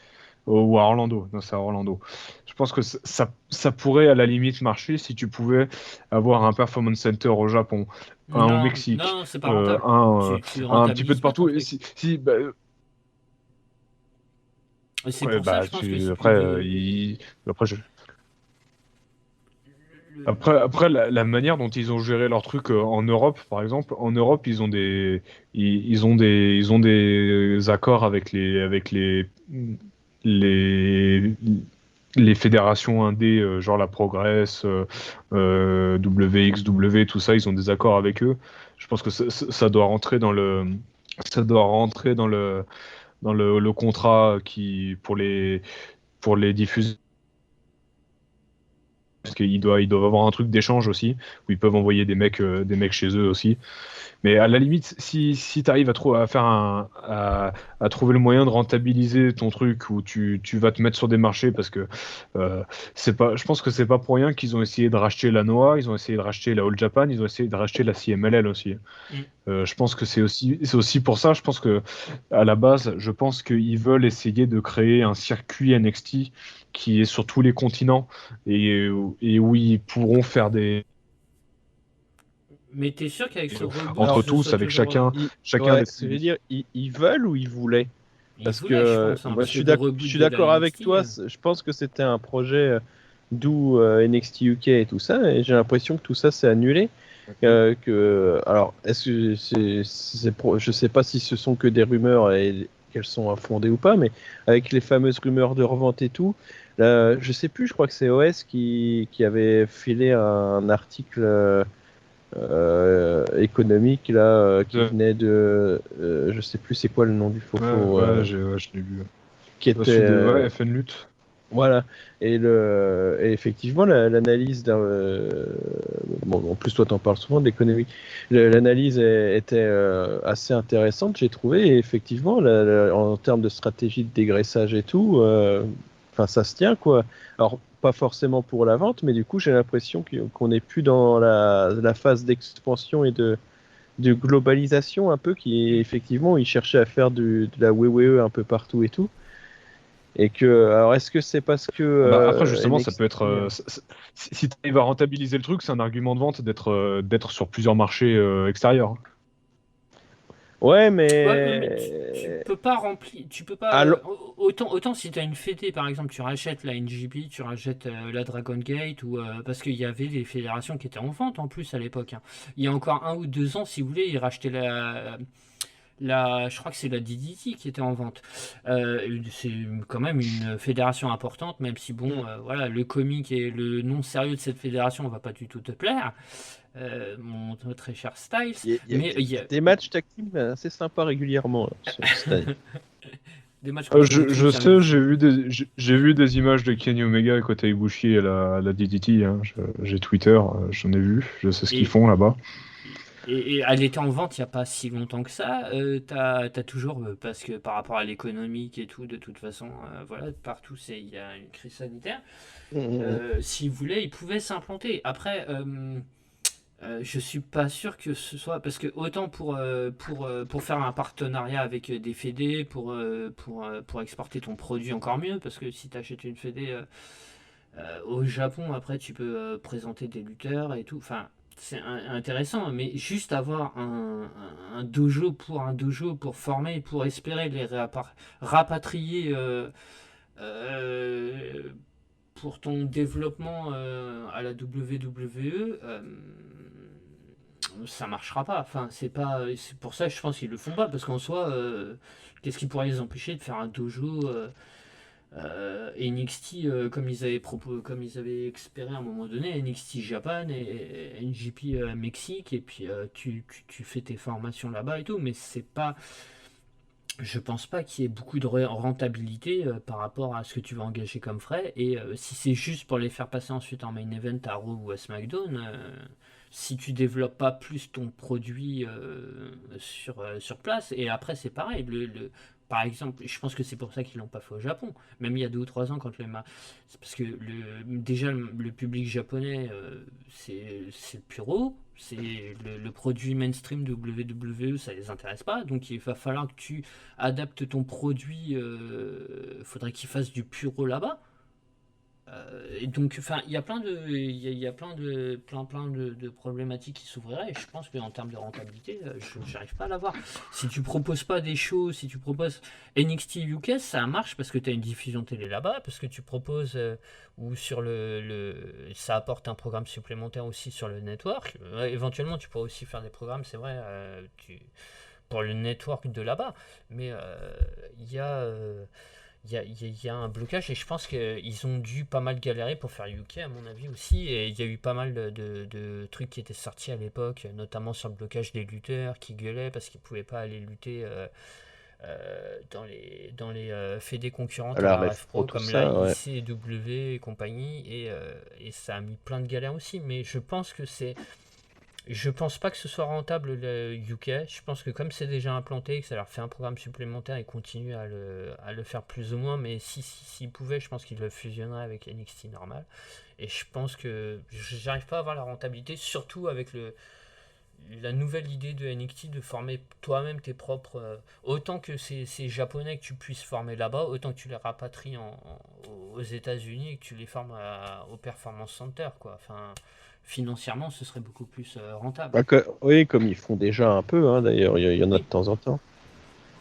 ou à Orlando. Non, c'est à Orlando. Je pense que ça pourrait à la limite marcher si tu pouvais avoir un performance center au Japon, un au Non, Mexique, non, c'est pas rentable. Tu un petit peu de rentabilises pas ton partout. Et truc. Et c'est Ouais, pour ça, bah, je pense que après, après, le- après la manière dont ils ont géré leur truc en Europe, par exemple, en Europe, ils ont des accords les, les fédérations indé, genre la Progress, WXW, tout ça, ils ont des accords avec eux. Je pense que ça doit rentrer dans le contrat pour les diffuseurs, parce qu'ils doivent avoir un truc d'échange aussi, où ils peuvent envoyer des mecs chez eux aussi. Mais à la limite, si tu arrives à trouver le moyen de rentabiliser ton truc, où tu vas te mettre sur des marchés, parce que je pense que c'est pas pour rien qu'ils ont essayé de racheter la Noah, ils ont essayé de racheter la All Japan, ils ont essayé de racheter la CMLL aussi. Mm. Je pense que c'est aussi pour ça. Je pense que à la base, je pense qu'ils veulent essayer de créer un circuit NXT qui est sur tous les continents et où ils pourront faire Mais t'es sûr qu'avec ce reboot, entre Alors, ce soit tous, avec toujours. chacun ouais, avec ce que je veux dire, ils veulent ou ils voulaient? Il Parce voulait, je que pense, hein, moi, parce que de je reboot suis de la d'accord avec NXT. toi. Je pense que c'était un projet d'où NXT UK et tout ça, et j'ai l'impression que tout ça s'est annulé. Alors, est-ce que je sais pas si ce sont que des rumeurs et qu'elles sont infondées ou pas, mais avec les fameuses rumeurs de revente et tout, là, je sais plus, je crois que c'est OS qui avait filé un article économique là qui de. venait de, je sais plus c'est quoi le nom du Ouais, fofo, ouais, je l'ai vu. qui était Celui de FN Lutte. voilà. Et effectivement, l'analyse d'un. Bon, en plus, toi, t'en parles souvent de l'économie. L'analyse était assez intéressante, j'ai trouvé. Et effectivement, en termes de stratégie de dégraissage et tout, enfin, ça se tient, quoi. Alors, pas forcément pour la vente, mais du coup, j'ai l'impression qu'on n'est plus dans la phase d'expansion et de globalisation un peu, qui effectivement, ils cherchaient à faire de la WWE un peu partout et tout. Et que, alors, est-ce que c'est parce que Bah, après, justement, ça NXT, peut être. Si tu arrives à rentabiliser le truc, c'est un argument de vente d'être sur plusieurs marchés extérieurs. ouais, Ouais, mais tu mais peux pas remplir, tu peux pas alors, autant si tu as une fédé par exemple, tu rachètes la NGP, tu rachètes la Dragon Gate ou parce qu'il y avait des fédérations qui étaient en vente en plus à l'époque, hein. Il y a encore 1 ou 2 ans, si vous voulez, ils rachetaient je crois que c'est la DDT qui était en vente. C'est quand même une fédération importante, même si bon, voilà, le comique et le nom sérieux de cette fédération va pas du tout te plaire, mon très cher Styles, mais il y a des matchs tag team assez sympas régulièrement là, sur cette année. des matchs contre des Je trucs sais, invisibles. j'ai vu des images de Kenny Omega et Kota Ibushi à la DDT. Hein. J'ai Twitter, j'en ai vu. Je sais ce qu'ils Et, font là-bas. et elle était en vente il n'y a pas si longtemps que ça. T'as toujours, parce que par rapport à l'économique et tout, de toute façon, voilà, partout il y a une crise sanitaire. Mhm. S'ils voulaient, ils pouvaient s'implanter. Après, je suis pas sûr que ce soit parce que autant pour faire un partenariat avec des fédés pour exporter ton produit encore mieux parce que si tu achètes une fédé au Japon après tu peux présenter des lutteurs et tout, enfin c'est intéressant, mais juste avoir un dojo pour former, pour espérer les rapatrier euh, pour ton développement à la WWE, ça marchera pas. Enfin, c'est pas, c'est pour ça que je pense qu'ils le font pas, parce qu'en soi, qu'est-ce qui pourrait les empêcher de faire un dojo NXT comme ils avaient espéré à un moment donné, NXT Japan et NJP Mexique, et puis tu fais tes formations là-bas et tout, mais c'est pas, je pense pas qu'il y ait beaucoup de rentabilité par rapport à ce que tu vas engager comme frais. Et si c'est juste pour les faire passer ensuite en main event à Raw ou à SmackDown, si tu développes pas plus ton produit sur place, et après c'est pareil. Par exemple, je pense que c'est pour ça qu'ils l'ont pas fait au Japon. Même il y a 2 ou 3 ans, c'est parce que déjà le public japonais, c'est le puro, c'est le produit mainstream de WWE, ça les intéresse pas. Donc il va falloir que tu adapte ton produit, faudrait qu'il fasse du puro là-bas. Et donc, enfin, il y a plein de problématiques qui s'ouvriraient. Et je pense qu'en termes de rentabilité, je n'arrive pas à l'avoir. Si tu proposes pas des shows, si tu proposes NXT UK, ça marche parce que tu as une diffusion télé là-bas, parce que tu proposes ou sur ça apporte un programme supplémentaire aussi sur le network. Éventuellement, tu pourrais aussi faire des programmes, c'est vrai, pour le network de là-bas. Mais il y a. Il y a un blocage et je pense qu'ils ont dû pas mal galérer pour faire UK à mon avis aussi, et il y a eu pas mal de trucs qui étaient sortis à l'époque, notamment sur le blocage des lutteurs qui gueulaient parce qu'ils pouvaient pas aller lutter dans les fédés concurrentes À à la la Rev Rev Pro, Pro tout comme la ça, ouais. ICW et compagnie, et ça a mis plein de galères aussi, mais je pense pas que ce soit rentable le UK. Je pense que comme c'est déjà implanté, que ça leur fait un programme supplémentaire, ils continuent à le faire plus ou moins. Mais s'ils pouvaient, je pense qu'ils le fusionneraient avec NXT normal. Et je pense que j'arrive pas à avoir la rentabilité, surtout avec la nouvelle idée de NXT de former toi-même tes propres. Autant que ces japonais que tu puisses former là-bas, autant que tu les rapatries aux États-Unis et que tu les formes au Performance Center, quoi. Enfin, financièrement, ce serait beaucoup plus rentable. Bah, oui, comme ils font déjà un peu, hein, d'ailleurs, il y en a de Oui, temps en temps.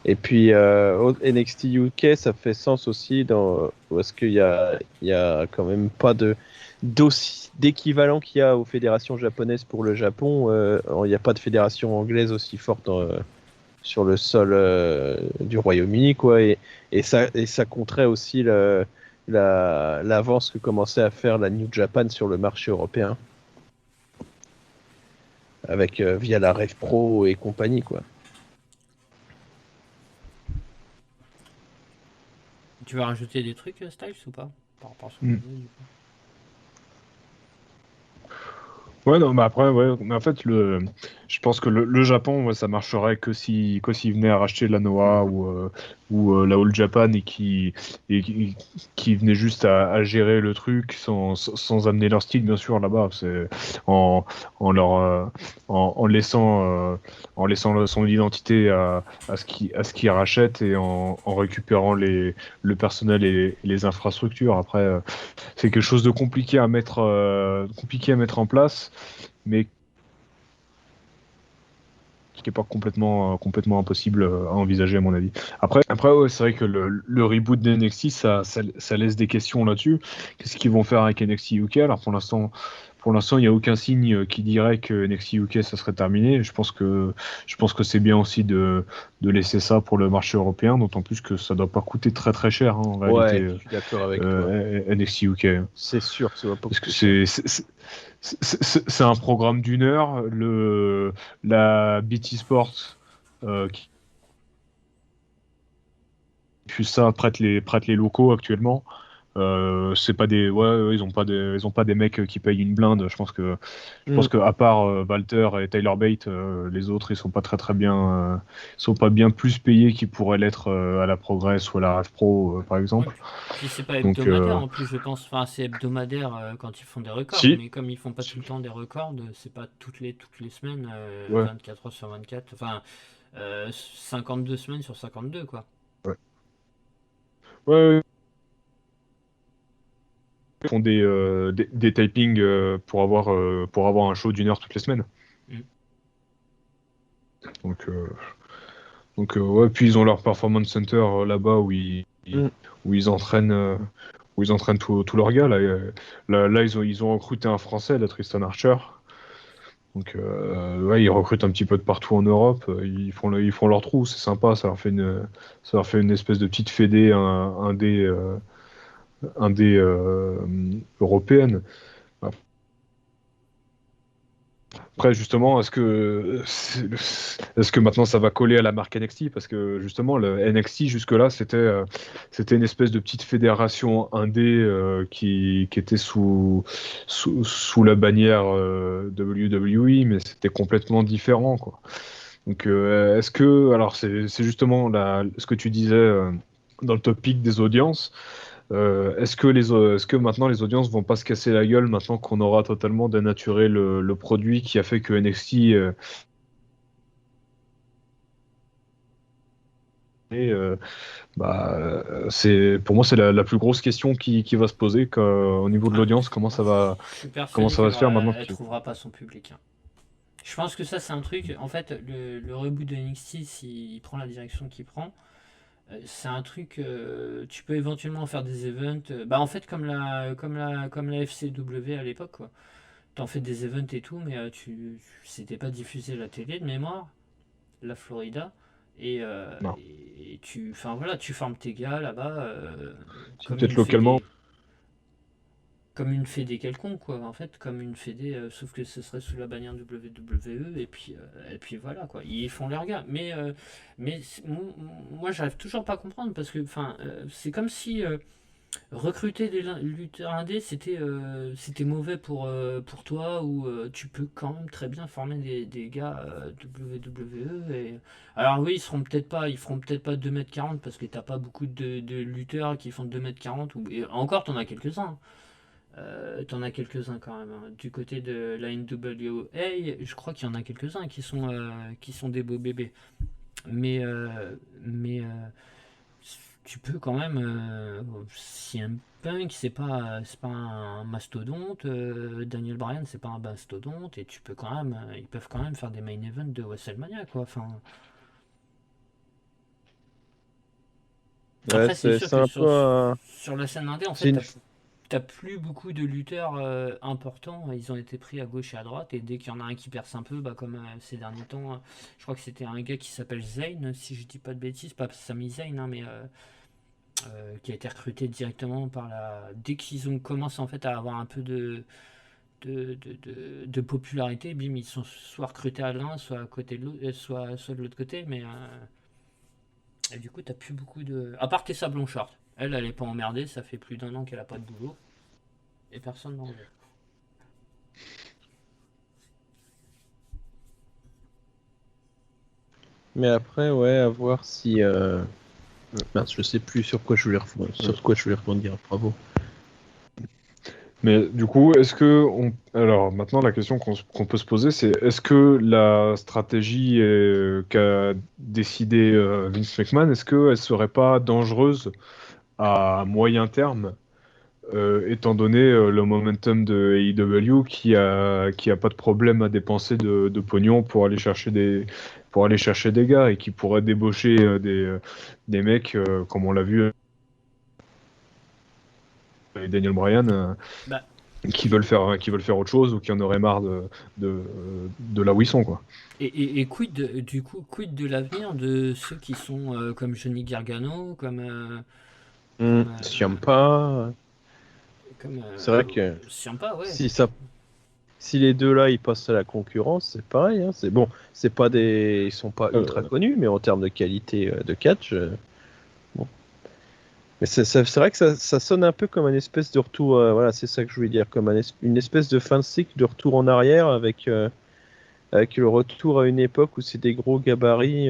Et puis NXT UK, ça fait sens aussi parce il y a quand même pas d'équivalent qu'il y a aux fédérations japonaises pour le Japon. Il n'y a pas de fédération anglaise aussi forte sur le sol du Royaume-Uni, quoi. Et ça compterait aussi l'avance que commençait à faire la New Japan sur le marché européen, avec via la Rev Pro et compagnie, quoi. tu vas rajouter des trucs, Styles, ou pas? Par rapport à ce qu'on Hmm. disait, du coup. Ouais, non, mais après, ouais, mais en fait, je pense que le Japon, ouais, ça marcherait que s'ils venaient à racheter la Noah ou la All Japan qui venaient juste à gérer le truc sans amener leur style, bien sûr, là-bas. C'est en, en leur, en laissant son identité à ce qu'ils rachètent et en récupérant le personnel et les infrastructures. Après, c'est quelque chose de compliqué à mettre en place, mais qui n'est pas complètement impossible à envisager à mon avis. Après ouais, c'est vrai que le reboot d'NXT, ça laisse des questions là-dessus. Qu'est-ce qu'ils vont faire avec NXT UK? Alors pour l'instant, il n'y a aucun signe qui dirait que NXT UK ça serait terminé. Je pense que c'est bien aussi de laisser ça pour le marché européen, d'autant plus que ça doit pas coûter très très cher hein, en réalité Ouais, je suis d'accord avec toi. NXT UK. C'est sûr que ça va pas Parce que coûter cher. c'est un programme d'une heure. La BT Sport qui diffuse ça prête les locaux actuellement. C'est pas des, ouais, ils ont pas des mecs qui payent une blinde. Je Hmm. pense que à part Walter et Tyler Bate, les autres ils sont pas très très bien, ils sont pas bien plus payés qu'ils pourraient l'être à la Progress ou à la Rev Pro par Ouais, exemple. puis c'est pas Donc hebdomadaire en plus, je pense. Enfin, c'est hebdomadaire quand ils font des records, si, mais comme ils font pas tout si, le temps des records, c'est pas toutes les semaines, ouais, 24 heures sur 24, enfin, 52 semaines sur 52, quoi. ouais, ouais, ouais. Ils font des tapings pour avoir un show d'une heure toutes les semaines. Mm. Donc, ouais, puis ils ont leur performance center là-bas Hmm. où ils entraînent, euh, où ils entraînent tous leurs gars. Là, ils ont recruté un Français, là, Tristan Archer. Donc, ouais, ils recrutent un petit peu de partout en Europe. Ils font leur trou, c'est sympa. Ça leur fait une espèce de petite fédé indé européenne. Après, justement, est-ce que maintenant ça va coller à la marque NXT? Parce que justement, le NXT jusque-là, c'était une espèce de petite fédération indé qui était sous la bannière WWE, mais c'était complètement différent, quoi. Donc, alors c'est justement ce que tu disais dans le topic des audiences. Est-ce que maintenant les audiences vont pas se casser la gueule maintenant qu'on aura totalement dénaturé le produit qui a fait que NXT est, pour moi c'est la plus grosse question qui va se poser au niveau de Ah, l'audience je suis comment persuadé ça va qu'elle se faire aura- maintenant elle trouvera pas son public, hein. Je pense que ça, c'est un truc. En fait, le reboot de NXT, s'il prend la direction qu'il prend, c'est un truc. Tu peux éventuellement faire des events. Bah, en fait, comme la FCW à l'époque, quoi. T'en fais des events et tout, mais c'était pas diffusé à la télé de mémoire, la Florida. non. Et enfin voilà, tu formes tes gars là-bas Si comme peut-être une localement. fédé, comme une fédé quelconque quoi. En fait, comme une fédé, sauf que ce serait sous la bannière WWE et puis voilà quoi. Ils font leur gars. Mais moi, j'arrive toujours pas à comprendre parce que enfin, c'est comme si recruter des lutteurs indés, c'était mauvais pour toi, ou tu peux quand même très bien former des gars WWE. Alors oui, ils feront peut-être pas 2,40 m parce que t'as pas beaucoup de lutteurs qui font 2,40 m. Et encore, t'en as quelques-uns. T'en as quelques-uns quand même, hein. Du côté de la NWA, je crois qu'il y en a quelques-uns qui sont des beaux bébés. Mais tu peux quand même, si un Punk c'est pas un mastodonte, Daniel Bryan c'est pas un mastodonte, et tu peux quand même, ils peuvent quand même faire des main events de WrestleMania quoi. Enfin, Ouais, après c'est sûr c'est que un sur, peu un... sur la scène indé en fait C'est une... t'as plus beaucoup de lutteurs importants, ils ont été pris à gauche et à droite, et dès qu'il y en a un qui perce un peu, bah, comme ces derniers temps, je crois que c'était un gars qui s'appelle Zayn, si je dis pas de bêtises, pas Sami Zayn, hein, mais qui a été recruté directement par la. Dès qu'ils ont commencé en fait à avoir un peu de popularité, bim, ils sont soit recrutés à l'un, soit à côté de l'autre, soit de l'autre côté, mais et du coup, t'as plus beaucoup de. À part Tessa Blanchard, elle est pas emmerdée, ça fait plus d'1 an qu'elle a pas de boulot, et personne n'en veut. Mais après, ouais, à voir si. Mince, je sais plus sur quoi je voulais rebondir. Bravo. Mais du coup, alors maintenant la question qu'on peut se poser, c'est est-ce que la stratégie qu'a décidé Vince McMahon, est-ce qu'elle serait pas dangereuse à moyen terme, étant donné le momentum de AEW qui a pas de problème à dépenser de pognon pour aller chercher des gars et qui pourrait débaucher des mecs comme on l'a vu avec Daniel Bryan. Bah, Qui veulent faire autre chose ou qui en auraient marre de là où ils sont, quoi. et du coup, quid de l'avenir de ceux qui sont comme Johnny Gargano, Ciampa. comme C'est vrai que Ciampa, ouais. si ça, si les deux là ils passent à la concurrence, c'est pareil. Hein. C'est bon, c'est pas ils sont pas ultra connus, mais en termes de qualité de catch, bon. Mais c'est vrai que ça sonne un peu comme une espèce de retour. Voilà, c'est ça que je voulais dire, comme une espèce de fin de cycle, de retour en arrière avec le retour à une époque où c'est des gros gabarits.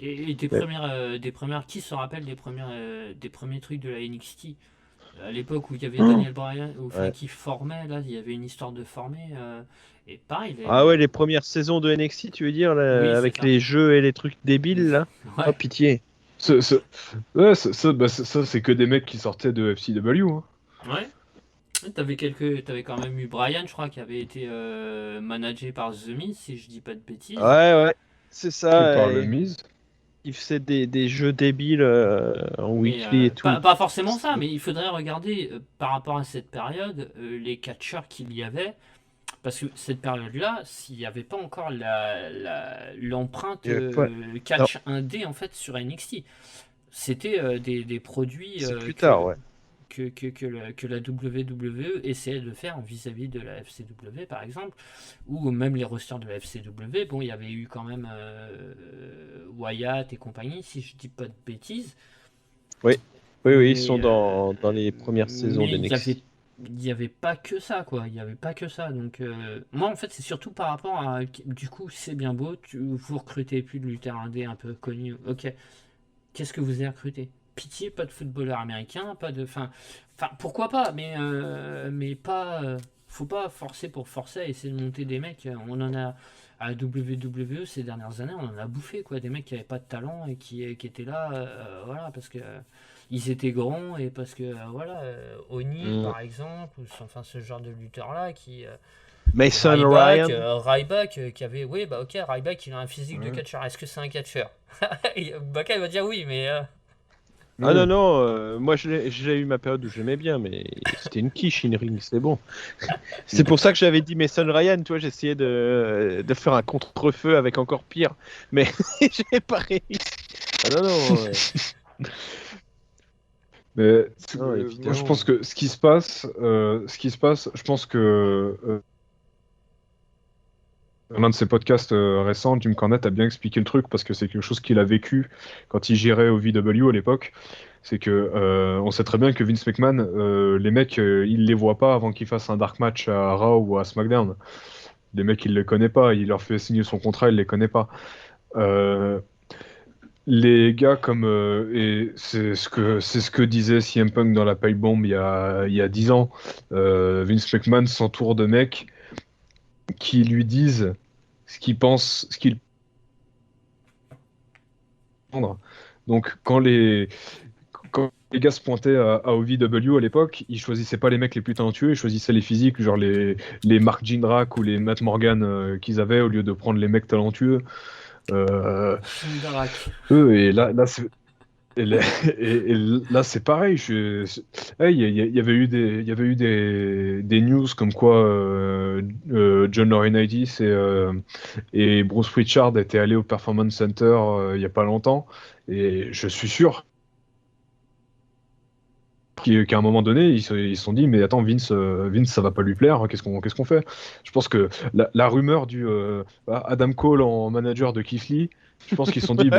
Et Ouais. des premières, qui se rappelle des premiers trucs de la NXT à l'époque où il y avait Oh Daniel Bryan, enfin ouais. qui formait, là, il y avait une histoire de former. Et pareil, Ah ouais, les premières saisons de NXT, tu veux dire, oui, là, c'est avec ça. les jeux et les trucs débiles là. Oh Ouais, pitié. Ouais, ça, c'est que des mecs qui sortaient de FCW, hein. ouais. T'avais quand même eu Bryan, je crois, qui avait été managé par The Miz, si je dis pas de bêtises. Ouais, ouais, c'est Et ça. par le Miz. Ils faisaient des jeux débiles en Mais weekly et tout. pas forcément ça, mais il faudrait regarder par rapport à cette période les catcheurs qu'il y avait. Parce que cette période-là, s'il n'y avait pas encore l'empreinte Il y avait pas- Non, catch 1D en fait sur NXT, c'était des produits c'est plus tard, ouais. que la WWE essayait de faire vis-à-vis de la FCW par exemple, ou même les rosters de la FCW. Bon, il y avait eu quand même Wyatt et compagnie, si je dis pas de bêtises, Oui, oui, oui, ils sont mais, dans les premières saisons mais d'NXT. il y avait pas que ça, quoi. Il y avait pas que ça. Donc, moi, en fait, c'est surtout par rapport à. Du coup, c'est bien beau, vous recrutez plus de lutteurs indés un peu connus. Ok, qu'est-ce que vous avez recruté? Pitié, pas de footballeur américain, pas de. Enfin, pourquoi pas, mais pas. Faut pas forcer pour forcer à essayer de monter des mecs. On en a. À la WWE ces dernières années, on en a bouffé, quoi. Des mecs qui avaient pas de talent et qui étaient là, voilà, parce que ils étaient grands et parce que voilà, Oni Mm. par exemple, enfin ce genre de lutteur là Mason Ryan. Ryback qui avait, oui bah ok, Ryback il a un physique de Mm. catcheur, est-ce que c'est un catcheur? Baka il va dire oui, mais Ah non, Oui. non, moi j'ai eu ma période où j'aimais bien, mais c'était une quiche in ring, c'est bon. C'est pour ça que j'avais dit Mason Ryan, toi, j'essayais de faire un contre-feu avec encore pire, mais j'ai pas réussi. Ah non, non, Mais non, moi, je pense évidemment. que ce qui se passe, je pense que l'un de ses podcasts récents, Jim Cornette a bien expliqué le truc parce que c'est quelque chose qu'il a vécu quand il gérait au VW à l'époque. C'est que on sait très bien que Vince McMahon, les mecs, il les voit pas avant qu'il fasse un dark match à Raw ou à SmackDown. Les mecs, il les connaît pas. Il leur fait signer son contrat, il les connaît pas. Euh, les gars comme et c'est ce que disait CM Punk dans la Pipe Bomb il y a 10 ans. Vince McMahon s'entoure de mecs qui lui disent ce qu'ils pensent, ce qu'ils pensent. Donc quand les gars se pointaient à OVW à l'époque, ils choisissaient pas les mecs les plus talentueux, ils choisissaient les physiques, genre les Mark Jindrak ou les Matt Morgan qu'ils avaient au lieu de prendre les mecs talentueux. Euh, Shindarak. et et là, et là, c'est pareil. Ouais, il y avait eu il y avait eu des news comme quoi John Laurinaitis et Bruce Pritchard étaient allés au Performance Center il y a pas longtemps. Et je suis sûr qu'à un moment donné, ils se sont dit, mais attends, Vince, ça va pas lui plaire. Qu'est-ce qu'on fait? Je pense que la rumeur du Adam Cole en manager de Keith Lee, Je pense qu'ils se sont dit,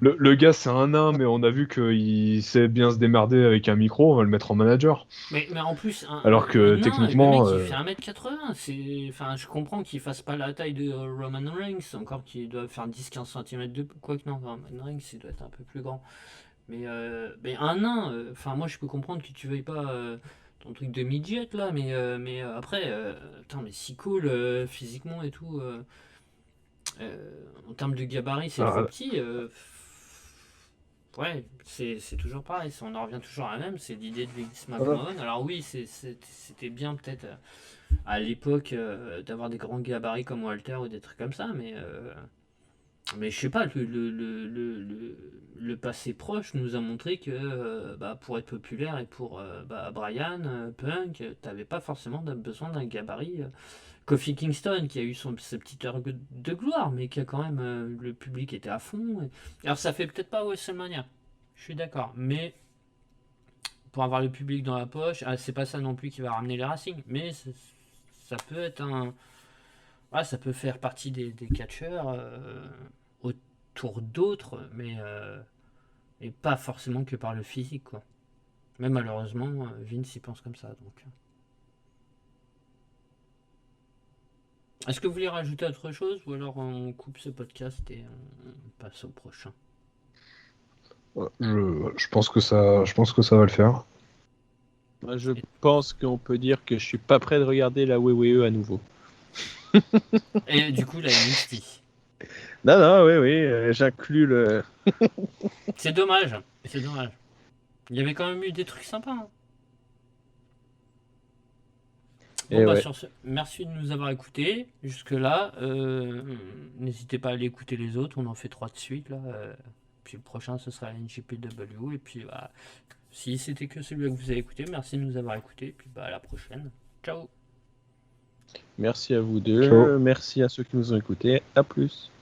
le gars c'est un nain, mais on a vu qu'il sait bien se démerder avec un micro, on va le mettre en manager. Mais en plus, Alors que nain, le techniquement, mec il fait 1m80. Enfin, je comprends qu'il fasse pas la taille de Roman Reigns, encore qu'il doit faire 10-15 cm de. Quoique non, Roman Reigns il doit être un peu plus grand. Mais un nain, enfin, moi je peux comprendre que tu veuilles pas ton truc de midget là, mais après, putain, mais si cool physiquement et tout. En termes de gabarit, c'est trop ah, petit. Ouais, c'est toujours pareil. On en revient toujours à la même. C'est l'idée de Vince voilà. McMahon. Alors, oui, c'était bien peut-être à l'époque d'avoir des grands gabarits comme Walter ou des trucs comme ça, mais je sais pas, le passé proche nous a montré que pour être populaire et pour Brian, Punk, t'avais pas forcément besoin d'un gabarit. Kofi Kingston qui a eu sa petite heure de gloire, mais qui a quand même. Le public était à fond. Alors ça fait peut-être pas WrestleMania, je suis d'accord, mais pour avoir le public dans la poche, c'est pas ça non plus qui va ramener les Racing, mais ça peut être un. Ah, ça peut faire partie des catcheurs autour d'autres, mais et pas forcément que par le physique, quoi. Mais malheureusement, Vince y pense comme ça, donc. Est-ce que vous voulez rajouter autre chose ou alors on coupe ce podcast et on passe au prochain? Ouais, je pense que ça va le faire. Moi, je pense qu'on peut dire que je suis pas prêt de regarder la WWE à nouveau. Et du coup, la NXT. Non, non, oui, oui, j'inclus le. C'est dommage, c'est dommage. Il y avait quand même eu des trucs sympas, hein. Bon, Et bah ouais. sur ce, merci de nous avoir écoutés jusque-là. N'hésitez pas à aller écouter les autres, on en fait 3 de suite là. Puis le prochain ce sera la NJPW. Et puis bah, si c'était que celui que vous avez écouté, merci de nous avoir écoutés. Et puis bah à la prochaine. Ciao. Merci à vous deux. Ciao. Merci à ceux qui nous ont écoutés. À plus.